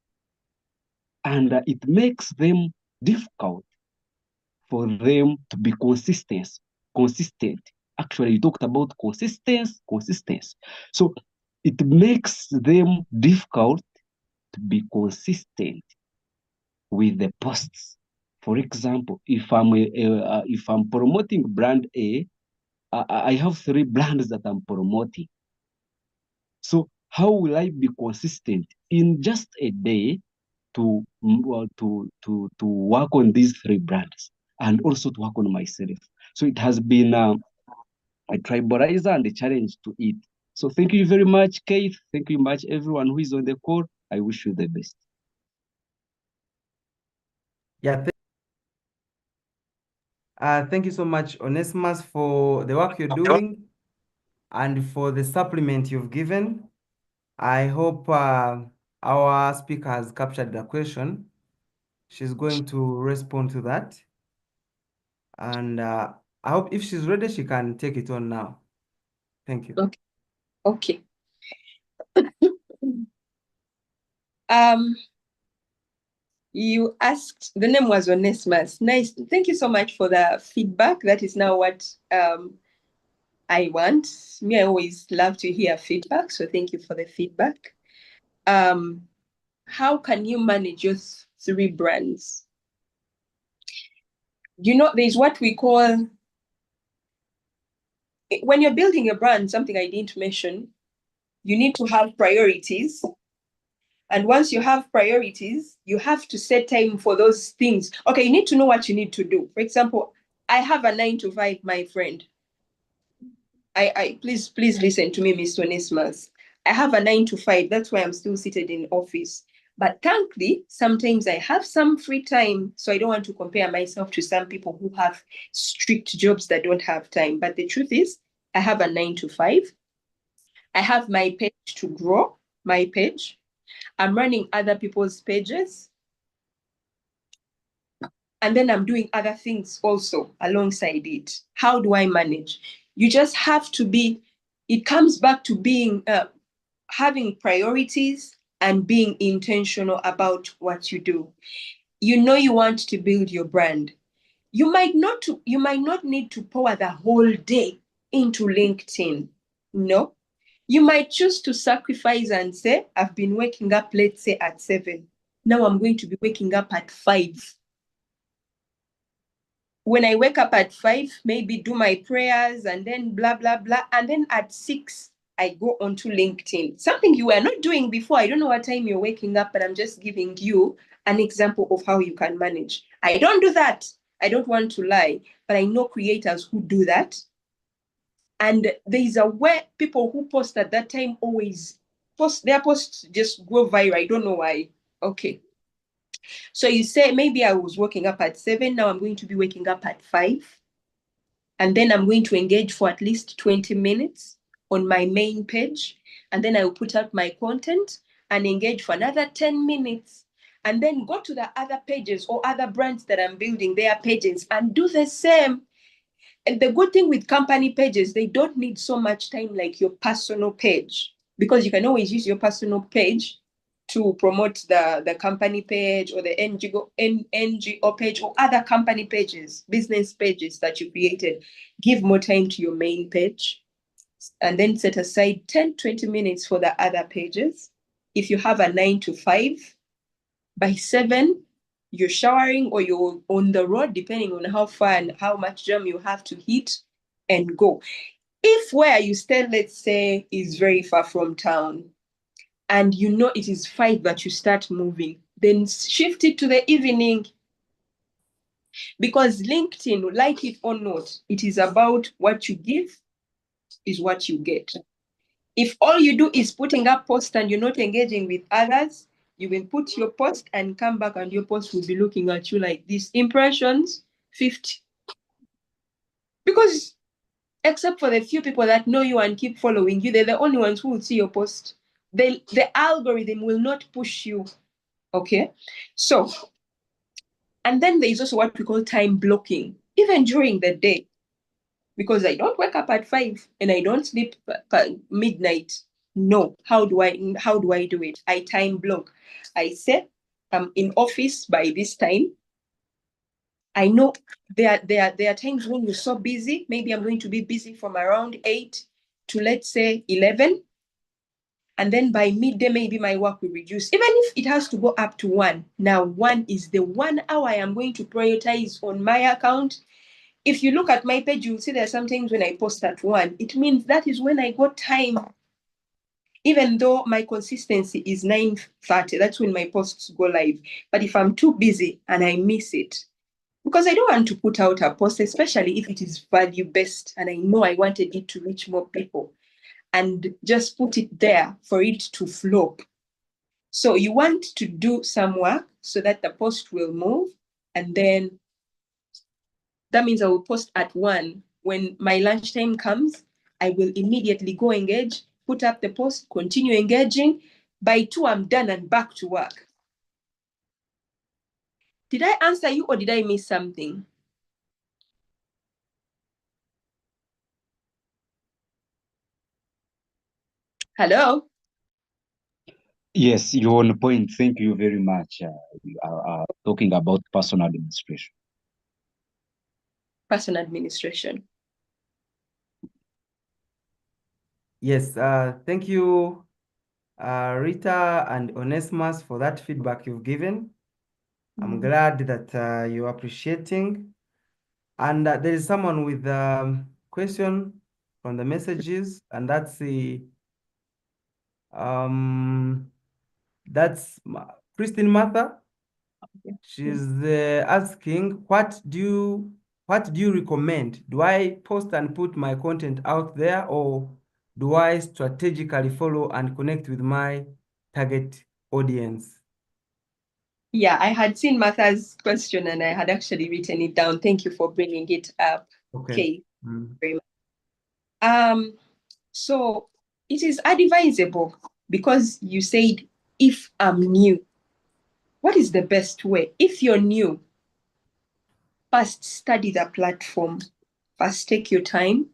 and it makes them difficult for them to be consistent. Actually, you talked about consistency. So it makes them difficult to be consistent with the posts. For example, if I'm promoting brand A, I have 3 brands that I'm promoting. So how will I be consistent in just a day to work on these 3 brands and also to work on myself? So it has been a tribalizer and a challenge to it. So thank you very much, Keith. Thank you much, everyone who is on the call. I wish you the best.
Yeah, thank you so much, Onesimus, for the work you're doing and for the supplement you've given. I hope our speaker has captured the question. She's going to respond to that. And I hope if she's ready, she can take it on now. Thank you.
Okay. You asked, the name was Onesimus. Nice. Thank you so much for the feedback. That is now what I want. I always love to hear feedback. So thank you for the feedback. How can you manage your 3 brands? There's what we call, when you're building a brand, something I didn't mention, you need to have priorities. And once you have priorities, you have to set time for those things. Okay, you need to know what you need to do. For example, I have a 9 to 5, my friend. Please listen to me, Mr. Onesimus. I have a 9 to 5. That's why I'm still seated in office. But thankfully, sometimes I have some free time. So I don't want to compare myself to some people who have strict jobs that don't have time. But the truth is, I have a 9 to 5. I have my page to grow, my page. I'm running other people's pages. And then I'm doing other things also alongside it. How do I manage? You just have to it comes back to being, having priorities and being intentional about what you do. You want to build your brand. You might not need to pour the whole day into LinkedIn. No. You might choose to sacrifice and say, I've been waking up, let's say at 7. Now I'm going to be waking up at 5. When I wake up at 5, maybe do my prayers and then blah, blah, blah. And then at 6, I go onto LinkedIn. Something you were not doing before. I don't know what time you're waking up, but I'm just giving you an example of how you can manage. I don't do that. I don't want to lie, but I know creators who do that. And there's a way people who post at that time always post, their posts just go viral. I don't know why. Okay. So you say, maybe I was waking up at 7. Now I'm going to be waking up at 5. And then I'm going to engage for at least 20 minutes on my main page. And then I will put out my content and engage for another 10 minutes. And then go to the other pages or other brands that I'm building their pages and do the same. And the good thing with company pages, they don't need so much time like your personal page, because you can always use your personal page to promote the company page or the NGO page or other company pages, business pages that you created. Give more time to your main page and then set aside 10, 20 minutes for the other pages. If you have a 9 to 5, by 7, you're showering or you're on the road, depending on how far and how much jam you have to hit and go. If where you stay, let's say, is very far from town, and you know it is 5 that you start moving, then shift it to the evening. Because LinkedIn, like it or not, it is about what you give is what you get. If all you do is putting up posts and you're not engaging with others, you will put your post and come back and your post will be looking at you like this. Impressions, 50. Because except for the few people that know you and keep following you, they're the only ones who will see your post. The algorithm will not push you. Okay? So, and then there is also what we call time blocking, even during the day. Because I don't wake up at 5 and I don't sleep midnight. No. How do I do it? I time block. I say I'm in office by this time. I know there are times when you're so busy. Maybe I'm going to be busy from around 8 to, let's say, 11. And then by midday, maybe my work will reduce. Even if it has to go up to 1. Now, 1 is the 1 hour I am going to prioritize on my account. If you look at my page, you'll see there are sometimes when I post at 1. It means that is when I got time. Even though my consistency is 9:30, that's when my posts go live. But if I'm too busy and I miss it, because I don't want to put out a post, especially if it is value-based and I know I wanted it to reach more people, and just put it there for it to flop. So you want to do some work so that the post will move, and then that means I will post at 1. When my lunchtime comes, I will immediately go engage, put up the post, continue engaging. By 2, I'm done and back to work. Did I answer you or did I miss something? Hello?
Yes, you're on point. Thank you very much. You are talking about personal administration.
Personal administration.
Yes, thank you, Ritah and Onesimus, for that feedback you've given. I'm glad that you're appreciating. And there is someone with a question from the messages, and that's Christine Martha. She's asking, what do you recommend? Do I post and put my content out there, or do I strategically follow and connect with my target audience?
Yeah, I had seen Martha's question and I had actually written it down. Thank you for bringing it up. Okay. Very much. So it is advisable, because you said, if I'm new, what is the best way? If you're new, first study the platform. First take your time.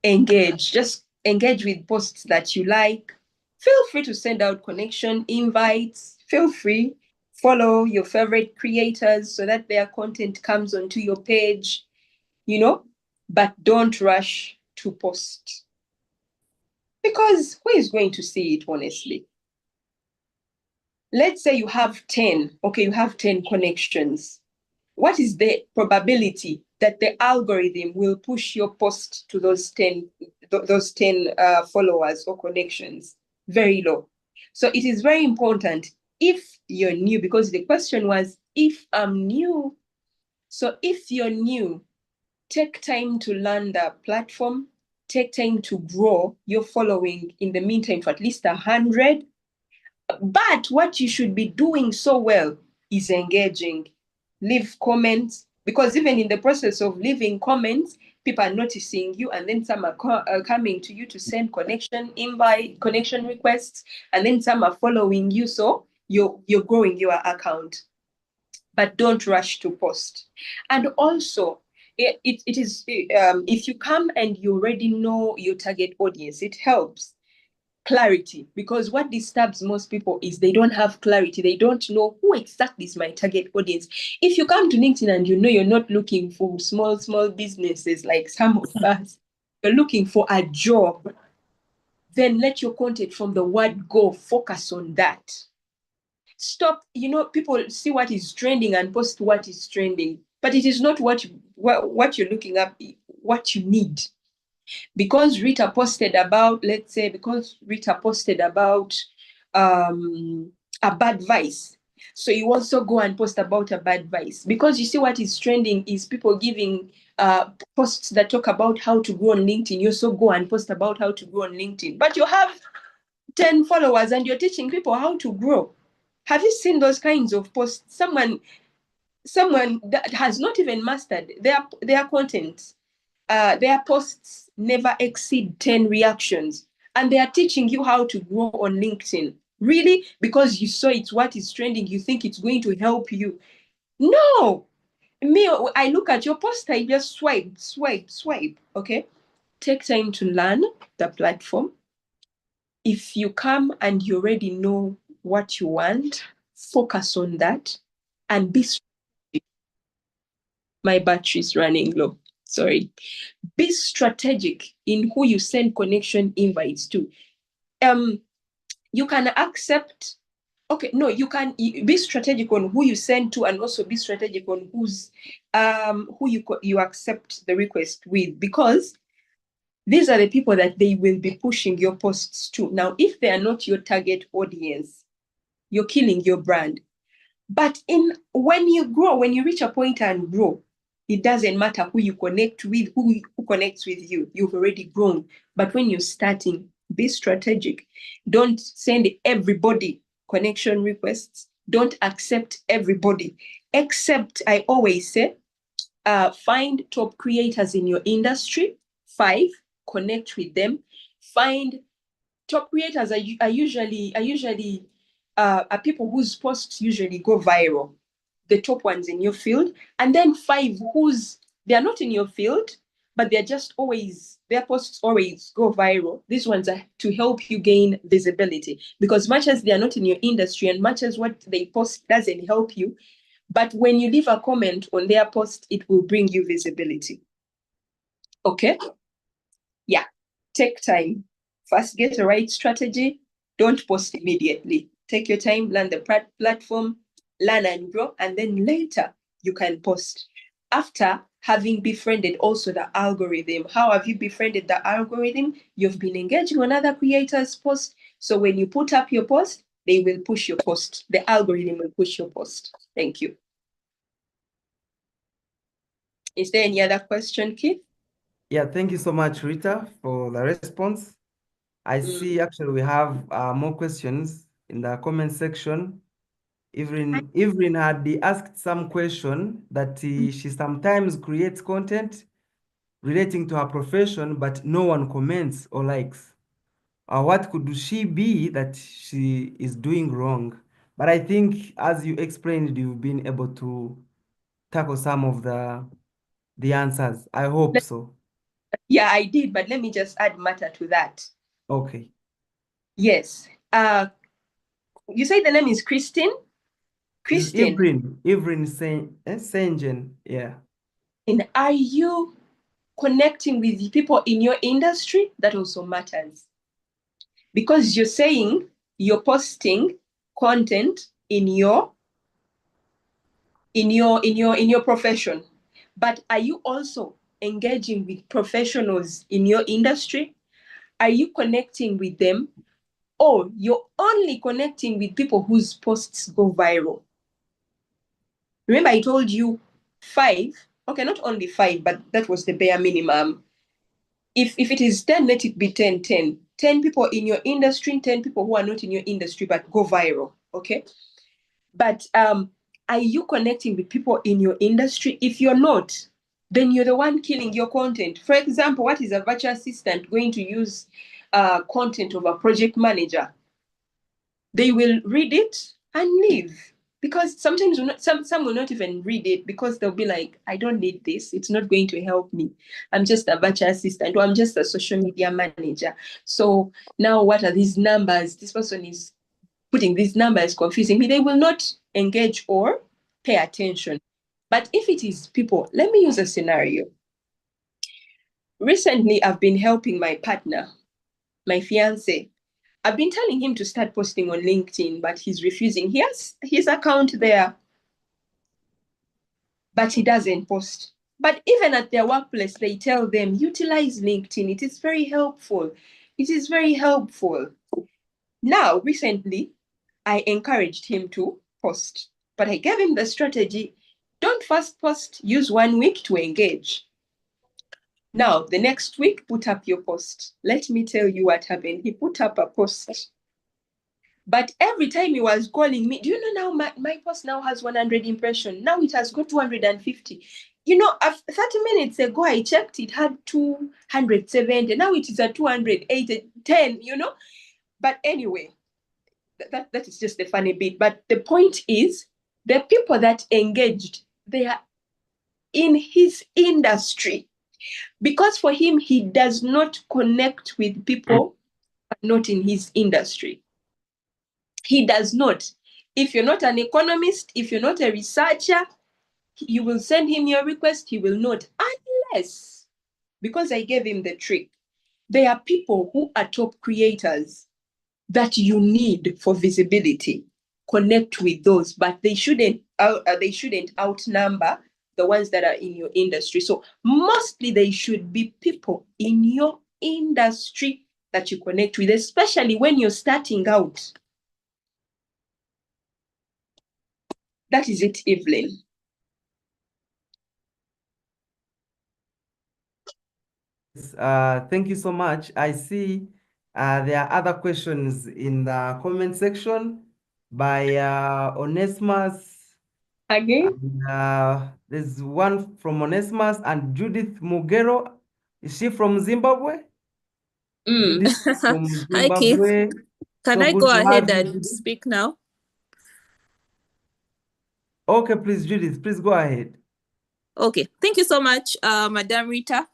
Engage. Just engage with posts that you like. Feel free to send out connection invites. Feel free. Follow your favorite creators so that their content comes onto your page, but don't rush to post. Because who is going to see it, honestly? Let's say you have 10. Okay, you have 10 connections. What is the probability that the algorithm will push your post to those 10 followers or connections? Very low. So it is very important if you're new, because the question was, if I'm new. So if you're new, take time to learn the platform, take time to grow your following in the meantime to at least 100. But what you should be doing so well is engaging. Leave comments, because even in the process of leaving comments, people are noticing you, and then some are coming to you to send connection requests, and then some are following you. So you're growing your account. But don't rush to post. And also, it is if you come and you already know your target audience, it helps. Clarity, because what disturbs most people is they don't have clarity. They don't know who exactly is my target audience. If you come to LinkedIn and you know you're not looking for small businesses like some of us, you're looking for a job, then let your content from the word go focus on that. Stop, people see what is trending and post what is trending, but it is not what you're looking up, what you need. Because Ritah posted about, let's say, because Ritah posted about a bad vice, so you also go and post about a bad vice. Because you see what is trending is people giving posts that talk about how to grow on LinkedIn. You also go and post about how to grow on LinkedIn. But you have 10 followers and you're teaching people how to grow. Have you seen those kinds of posts? Someone that has not even mastered their content, their posts never exceed 10 reactions, and they are teaching you how to grow on LinkedIn. Really? Because you saw it's what is trending, you think it's going to help you. No. Me, I look at your post, I just swipe. Okay? Take time to learn the platform. If you come and you already know what you want, focus on that and be strategic. My battery's running low. Sorry. Be strategic in who you send connection invites to. You can accept. Okay, no, you can be strategic on who you send to, and also be strategic on who you accept the request with, because these are the people that they will be pushing your posts to. Now, if they are not your target audience, you're killing your brand. But when you grow, when you reach a point and grow, it doesn't matter who you connect with, who connects with you. You've already grown. But when you're starting, be strategic. Don't send everybody connection requests. Don't accept everybody. Except, I always say, find top creators in your industry. 5, connect with them. Find top creators are usually are people whose posts usually go viral, the top ones in your field. And then 5 they are not in your field, but they're just their posts always go viral. These ones are to help you gain visibility, because much as they are not in your industry and much as what they post doesn't help you, but when you leave a comment on their post, it will bring you visibility. Okay? Yeah. Take time. First, get a right strategy. Don't post immediately. Take your time, learn the platform, learn and grow, and then later you can post. After having befriended also the algorithm. How have you befriended the algorithm? You've been engaging on other creators' posts. So when you put up your post, they will push your post. The algorithm will push your post. Thank you. Is there any other question, Keith?
Yeah, thank you so much, Ritah, for the response. I see actually we have more questions in the comment section. Evelyn had asked some question that she sometimes creates content relating to her profession, but no one comments or likes. What could she be that she is doing wrong? But I think, as you explained, you've been able to tackle some of the answers. I hope so.
Yeah, I did, but let me just add matter to that.
Okay.
Yes. You say the name is Christine?
It's
Christine.
Evelyn Sengen. Yeah.
And are you connecting with people in your industry? That also matters. Because you're saying you're posting content in your profession. But are you also engaging with professionals in your industry? Are you connecting with them? Or you're only connecting with people whose posts go viral? Remember, I told you 5. Okay, not only 5, but that was the bare minimum. If it is 10, let it be 10. 10 people in your industry, 10 people who are not in your industry but go viral. Okay. But are you connecting with people in your industry? If you're not, then you're the one killing your content. For example, what is a virtual assistant going to use content of a project manager? They will read it and leave. Because sometimes some will not even read it, because they'll be like, I don't need this. It's not going to help me. I'm just a virtual assistant, or I'm just a social media manager. So now what are these numbers? This person is putting these numbers, confusing me. They will not engage or pay attention. But if it is people, let me use a scenario. Recently, I've been helping my partner, my fiance. I've been telling him to start posting on LinkedIn, but he's refusing. He has his account there, but he doesn't post. But even at their workplace, they tell them, utilize LinkedIn. It is very helpful. It is very helpful. Now, recently, I encouraged him to post, but I gave him the strategy. Don't first post, use 1 week to engage. Now, the next week, put up your post. Let me tell you what happened. He put up a post. But every time he was calling me, do you know now my post now has 100 impressions. Now it has got 250. You know, 30 minutes ago, I checked, it had 270. Now it is at 280, 10, you know. But anyway, that is just the funny bit. But the point is, the people that engaged, they are in his industry. Because for him, he does not connect with people not in his industry. He does not. If you're not an economist, if you're not a researcher, you will send him your request, he will not. Unless, because I gave him the trick, there are people who are top creators that you need for visibility. Connect with those, but they shouldn't outnumber the ones that are in your industry. So mostly they should be people in your industry that you connect with, especially when you're starting out. That is it, Evelyn.
Thank you so much. I see there are other questions in the comment section by Onesimus.
Again?
There's one from Onesimus and Judith Mugero. Is she from Zimbabwe? Judith from
Hi, Keith.
Zimbabwe.
Can
So
I
good
go
to
ahead
have you,
and
Judith.
speak now?
Okay, please, Judith, please go ahead.
Okay, thank you so much, Madam Ritah.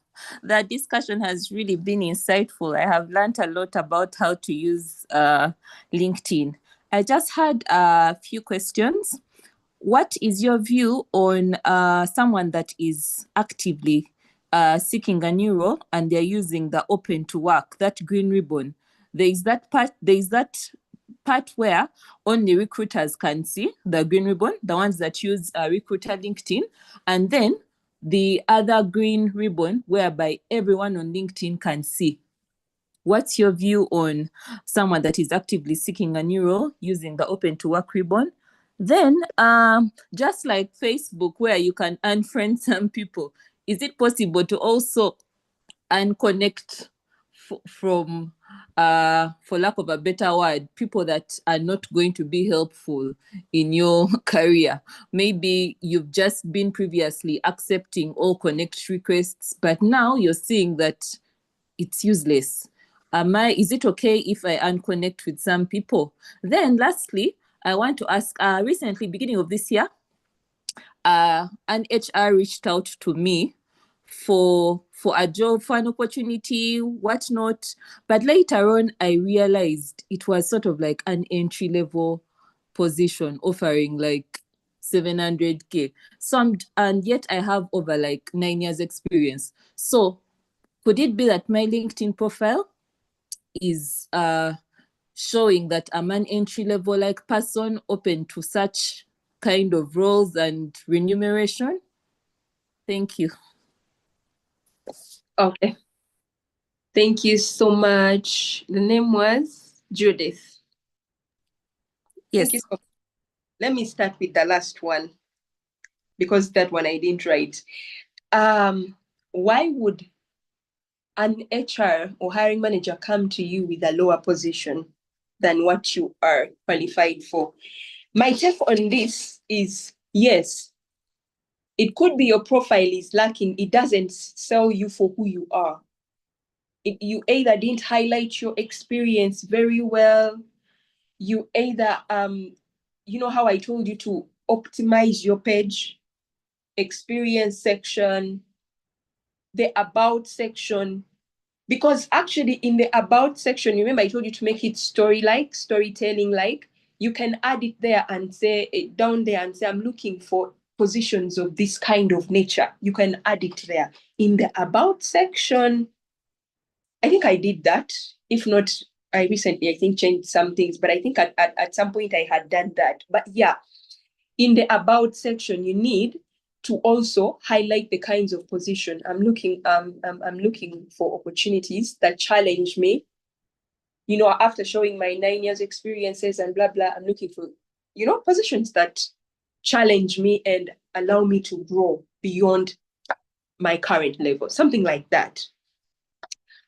The discussion has really been insightful. I have learned a lot about how to use LinkedIn. I just had a few questions. What is your view on someone that is actively seeking a new role and they're using the open to work, that green ribbon? There is that part where only recruiters can see the green ribbon, the ones that use Recruiter LinkedIn, and then the other green ribbon whereby everyone on LinkedIn can see. What's your view on someone that is actively seeking a new role using the open to work ribbon? Then, just like Facebook, where you can unfriend some people, is it possible to also unconnect from, for lack of a better word, people that are not going to be helpful in your career? Maybe you've just been previously accepting all connect requests, but now you're seeing that it's useless. Is it okay if I unconnect with some people? Then lastly, I want to ask, recently, beginning of this year, an HR reached out to me for a job, for an opportunity, whatnot. But later on, I realized it was sort of like an entry-level position offering like 700K. And yet I have over like 9 years experience. So could it be that my LinkedIn profile is showing that I'm an entry-level like person open to such kind of roles and remuneration? Thank you.
Okay. Thank you so much. The name was Judith.
Yes.
Thank you so much. Let me start with the last one, because that one I didn't write. Why would an HR or hiring manager come to you with a lower position than what you are qualified for? My take on this is, yes, it could be your profile is lacking. It doesn't sell you for who you are. You either didn't highlight your experience very well. You either, you know how I told you to optimize your page, experience section, the about section. Because actually in the about section, you remember I told you to make it storytelling-like. You can add it there and say down there and say, I'm looking for positions of this kind of nature. You can add it there. In the about section, I think I did that. If not, I recently, I think, changed some things, but I think at some point I had done that. But yeah, in the about section, you need to also highlight the kinds of position I'm looking for opportunities that challenge me. You know, after showing my 9 years experiences and blah blah, I'm looking for, you know, positions that challenge me and allow me to grow beyond my current level, something like that.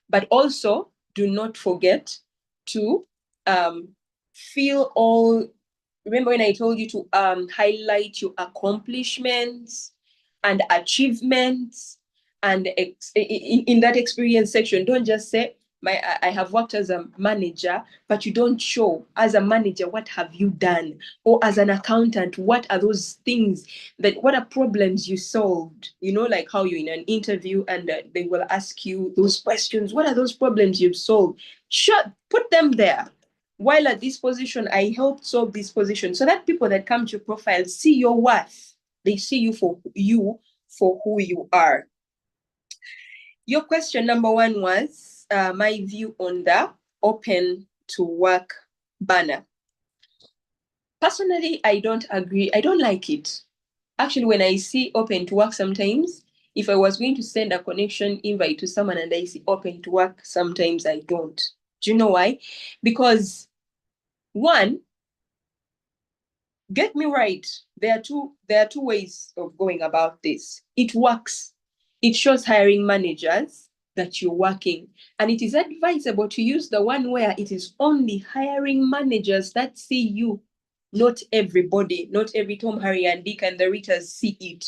But also do not forget to feel all. Remember when I told you to highlight your accomplishments and achievements, and in that experience section, don't just say I have worked as a manager, but you don't show as a manager what have you done, or as an accountant what are those things what are problems you solved. You know, like how you're in an interview and they will ask you those questions. What are those problems you've solved? Put them there. While at this position, I helped solve this position, so that people that come to your profile see your worth. They see you for who you are. Your question number 1 was my view on the open to work banner. Personally, I don't agree. I don't like it. Actually, when I see open to work sometimes, if I was going to send a connection invite to someone and I see open to work, sometimes I don't. Do you know why? Because one, get me right, there are two ways of going about this. It works. It shows hiring managers that you're working. And it is advisable to use the one where it is only hiring managers that see you, not everybody, not every Tom, Harry, and Dick and the Ritas see it.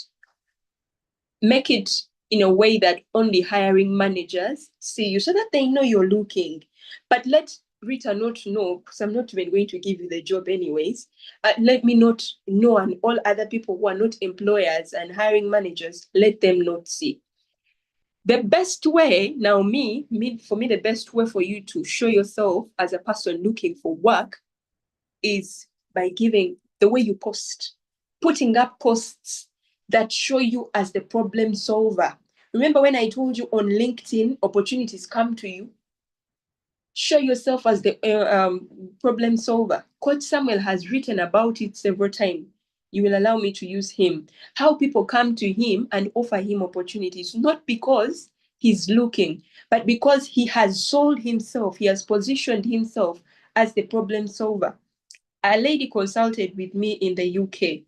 Make it in a way that only hiring managers see you, so that they know you're looking. But let Rita not know, because I'm not even going to give you the job anyways. Let me not know, and all other people who are not employers and hiring managers, let them not see. The best way, now for me, the best way for you to show yourself as a person looking for work is by giving the way you post, putting up posts that show you as the problem solver. Remember when I told you on LinkedIn, opportunities come to you? Show yourself as the problem solver. Coach Samuel has written about it several times. You will allow me to use him. How people come to him and offer him opportunities, not because he's looking, but because he has sold himself. He has positioned himself as the problem solver. A lady consulted with me in the UK.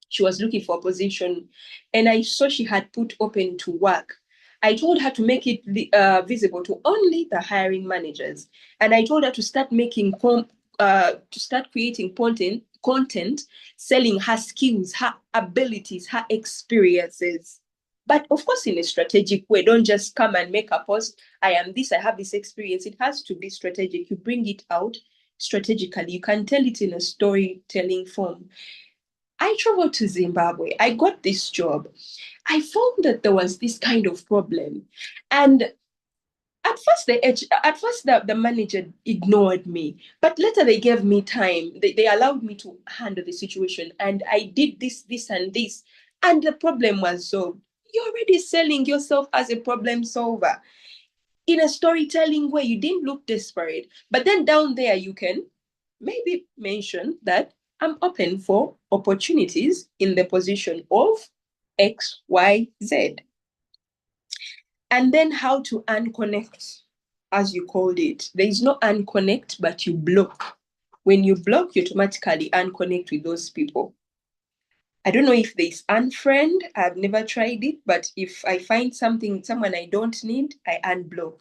She was looking for a position, and I saw she had put open to work. I told her to make it visible to only the hiring managers, and I told her to start creating content, selling her skills, her abilities, her experiences. But of course, in a strategic way. Don't just come and make a post. I am this, I have this experience. It has to be strategic. You bring it out strategically. You can tell it in a storytelling form. I traveled to Zimbabwe. I got this job. I found that there was this kind of problem. And at first, the manager ignored me, but later they gave me time. They allowed me to handle the situation. And I did this, and this. And the problem was solved. You're already selling yourself as a problem solver. In a storytelling way, you didn't look desperate. But then down there, you can maybe mention that I'm open for opportunities in the position of X, Y, Z. And then how to unconnect, as you called it. There is no unconnect, but you block. When you block, you automatically unconnect with those people. I don't know if there's unfriend. I've never tried it, but if I find someone I don't need, I unblock.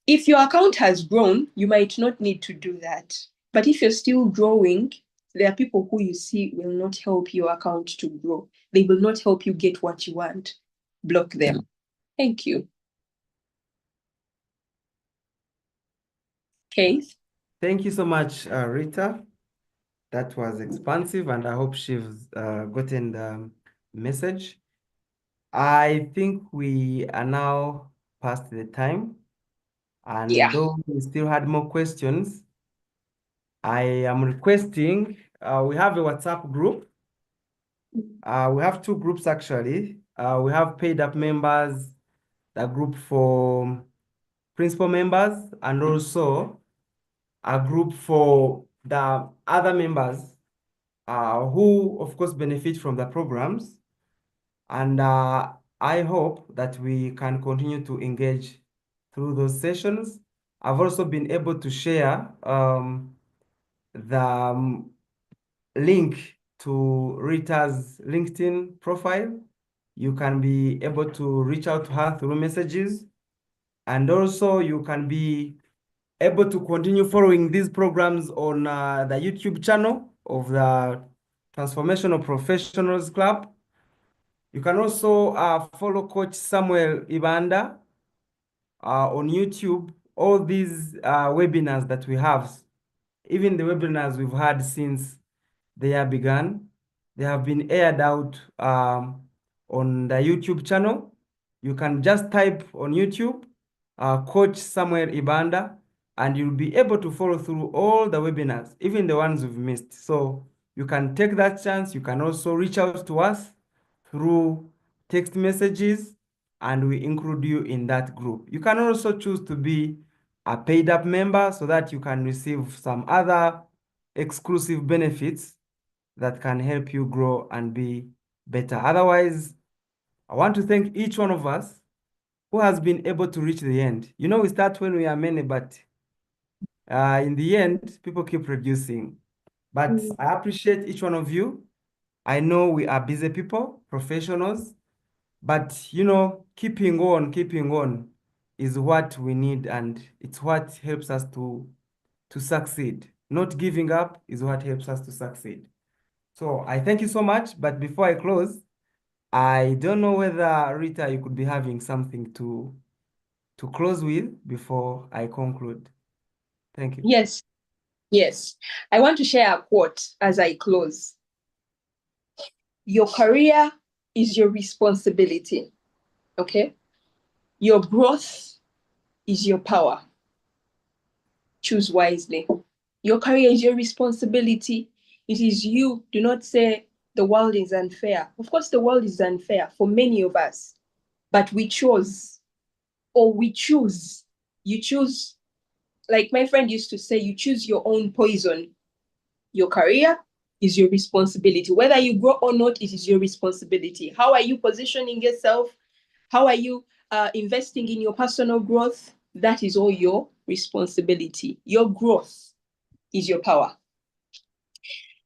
If your account has grown, you might not need to do that. But if you're still growing, there are people who you see will not help your account to grow. They will not help you get what you want. Block them. Thank you. Keith?
Thank you so much, Rita. That was expansive, and I hope she's gotten the message. I think we are now past the time, and
Yeah.
though we still had more questions, I am requesting, we have a WhatsApp group. We have two groups actually. We have paid up members, the group for principal members, and also a group for the other members who, of course, benefit from the programs. And I hope that we can continue to engage through those sessions. I've also been able to share the link to Ritah's LinkedIn profile. You can be able to reach out to her through messages. And also you can be able to continue following these programs on the YouTube channel of the Transformational Professionals Club. You can also follow Coach Samuel Ibanda on YouTube. All these webinars that we have, even the webinars we've had since the year began, they have been aired out on the YouTube channel. You can just type on YouTube, Coach Samuel Ibanda, and you'll be able to follow through all the webinars, even the ones we've missed. So you can take that chance. You can also reach out to us through text messages, and we include you in that group. You can also choose to be a paid up member so that you can receive some other exclusive benefits that can help you grow and be better. Otherwise, I want to thank each one of us who has been able to reach the end. You know, we start when we are many, but in the end, people keep reducing. But I appreciate each one of you. I know we are busy people, professionals, but you know, keeping on is what we need, and it's what helps us to succeed. Not giving up is what helps us to succeed. So I thank you so much. But before I close, I don't know whether Ritah, you could be having something to close with before I conclude. Thank you.
Yes, yes. I want to share a quote as I close. Your career is your responsibility, okay? Your growth is your power. Choose wisely. Your career is your responsibility. It is you. Do not say the world is unfair. Of course, the world is unfair for many of us, but we chose, or we choose. You choose, like my friend used to say, you choose your own poison. Your career is your responsibility. Whether you grow or not, it is your responsibility. How are you positioning yourself? How are you investing in your personal growth? That is all your responsibility. Your growth is your power.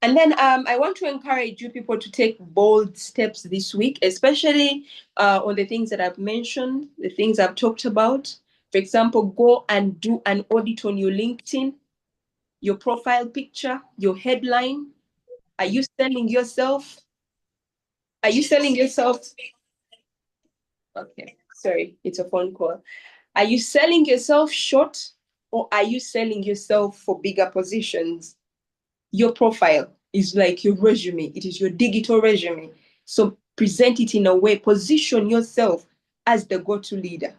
And then I want to encourage you people to take bold steps this week, especially on the things that I've mentioned, the things I've talked about. For example, go and do an audit on your LinkedIn, your profile picture, your headline. Are you selling yourself? Are you selling yourself? Okay, sorry, it's a phone call. Are you selling yourself short, or are you selling yourself for bigger positions? Your profile is like your resume. It is your digital resume. So present it in a way, position yourself as the go-to leader.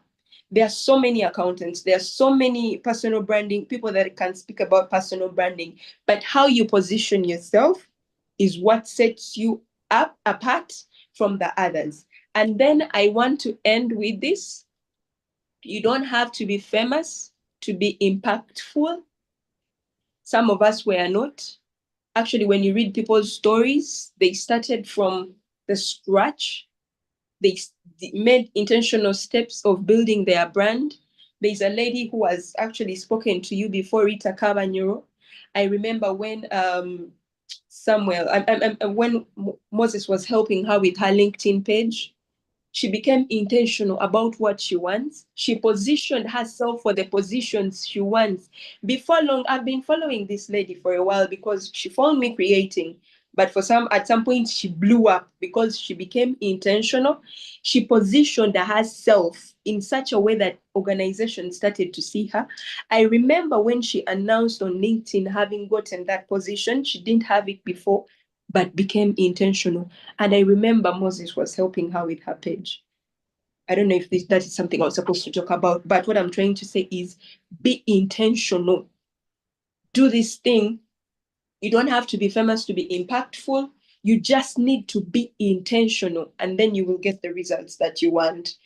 There are so many accountants. There are so many personal branding people that can speak about personal branding, but how you position yourself is what sets you up apart from the others. And then I want to end with this. You don't have to be famous to be impactful. Some of us were not. Actually, when you read people's stories, they started from the scratch. They made intentional steps of building their brand. There's a lady who has actually spoken to you before, Ritah Kabanyoro. I remember when when Moses was helping her with her LinkedIn page, she became intentional about what she wants. She positioned herself for the positions she wants. Before long, I've been following this lady for a while because she found me creating. But at some point, she blew up because she became intentional. She positioned herself in such a way that organizations started to see her. I remember when she announced on LinkedIn having gotten that position, she didn't have it before, but became intentional. And I remember Moses was helping her with her page. I don't know if that is something I was supposed to talk about, but what I'm trying to say is be intentional. Do this thing. You don't have to be famous to be impactful. You just need to be intentional, and then you will get the results that you want.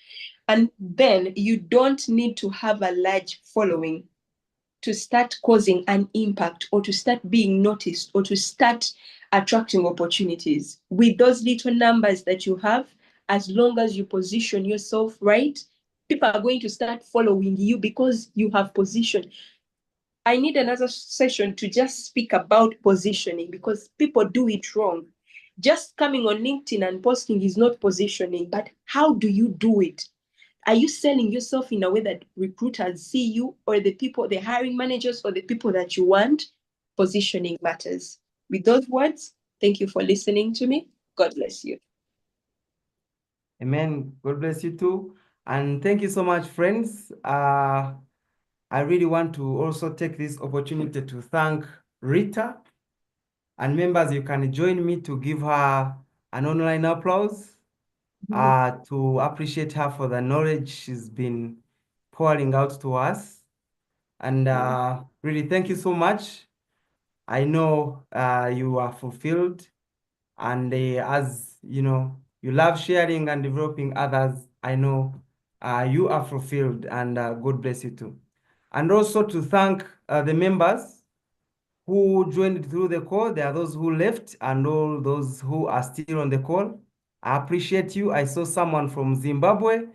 And then you don't need to have a large following to start causing an impact, or to start being noticed, or to start attracting opportunities. With those little numbers that you have, as long as you position yourself right, people are going to start following you because you have position. I need another session to just speak about positioning because people do it wrong. Just coming on LinkedIn and posting is not positioning, but how do you do it? Are you selling yourself in a way that recruiters see you, or the people, the hiring managers, or the people that you want? Positioning matters. With those words, thank you for listening to me. God bless you.
Amen. God bless you too. And thank you so much, friends. I really want to also take this opportunity to thank Ritah. And members, you can join me to give her an online applause to appreciate her for the knowledge she's been pouring out to us. And really, thank you so much. I know you are fulfilled. And as you know, you love sharing and developing others. I know you are fulfilled, and God bless you too. And also to thank the members who joined through the call. There are those who left and all those who are still on the call. I appreciate you. I saw someone from Zimbabwe.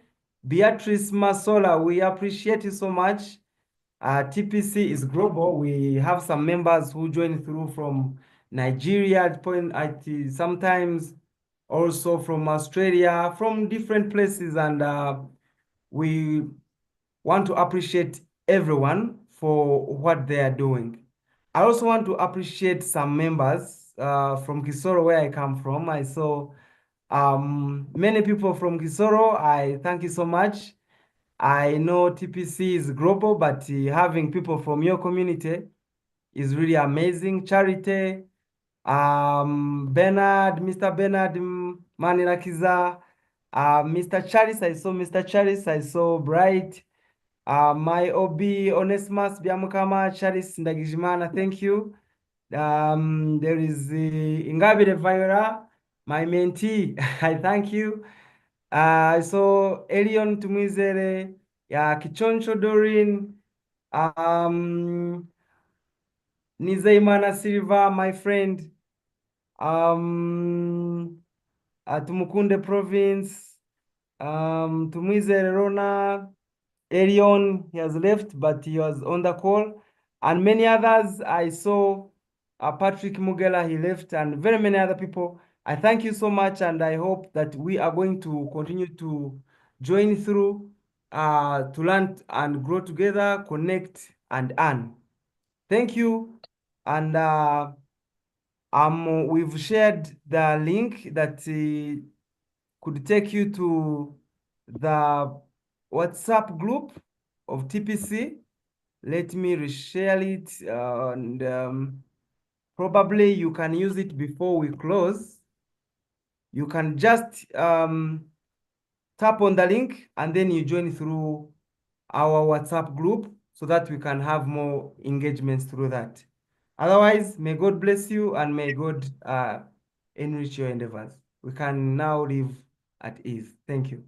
Beatrice Masola, we appreciate you so much. TPC is global. We have some members who join through from Nigeria at point sometimes also from Australia, from different places, and we want to appreciate everyone for what they are doing. I also want to appreciate some members from Kisoro, where I come from. I saw many people from Kisoro. I thank you so much. I know TPC is global, but having people from your community is really amazing. Charity, Bernard, Mr. Bernard Manirakiza, Mr. Charis, I saw Mr. Charis, I saw Bright, my OB Onesimus Biamukama, Charis Ndagijimana, thank you. There is Ingabire Viola, my mentee, I thank you. I saw Elion Tumizere, Kichoncho Dorin, Nizeimana Silva, my friend, Tumukunde Province, Tumizere Rona, Elion, he has left, but he was on the call, and many others. I saw Patrick Mugela, he left, and very many other people. I thank you so much, and I hope that we are going to continue to join through to learn and grow together, connect and earn. Thank you, and we've shared the link that could take you to the WhatsApp group of TPC. Let me reshare it, and probably you can use it before we close. You can just tap on the link and then you join through our WhatsApp group so that we can have more engagements through that. Otherwise, may God bless you and may God enrich your endeavors. We can now live at ease. Thank you.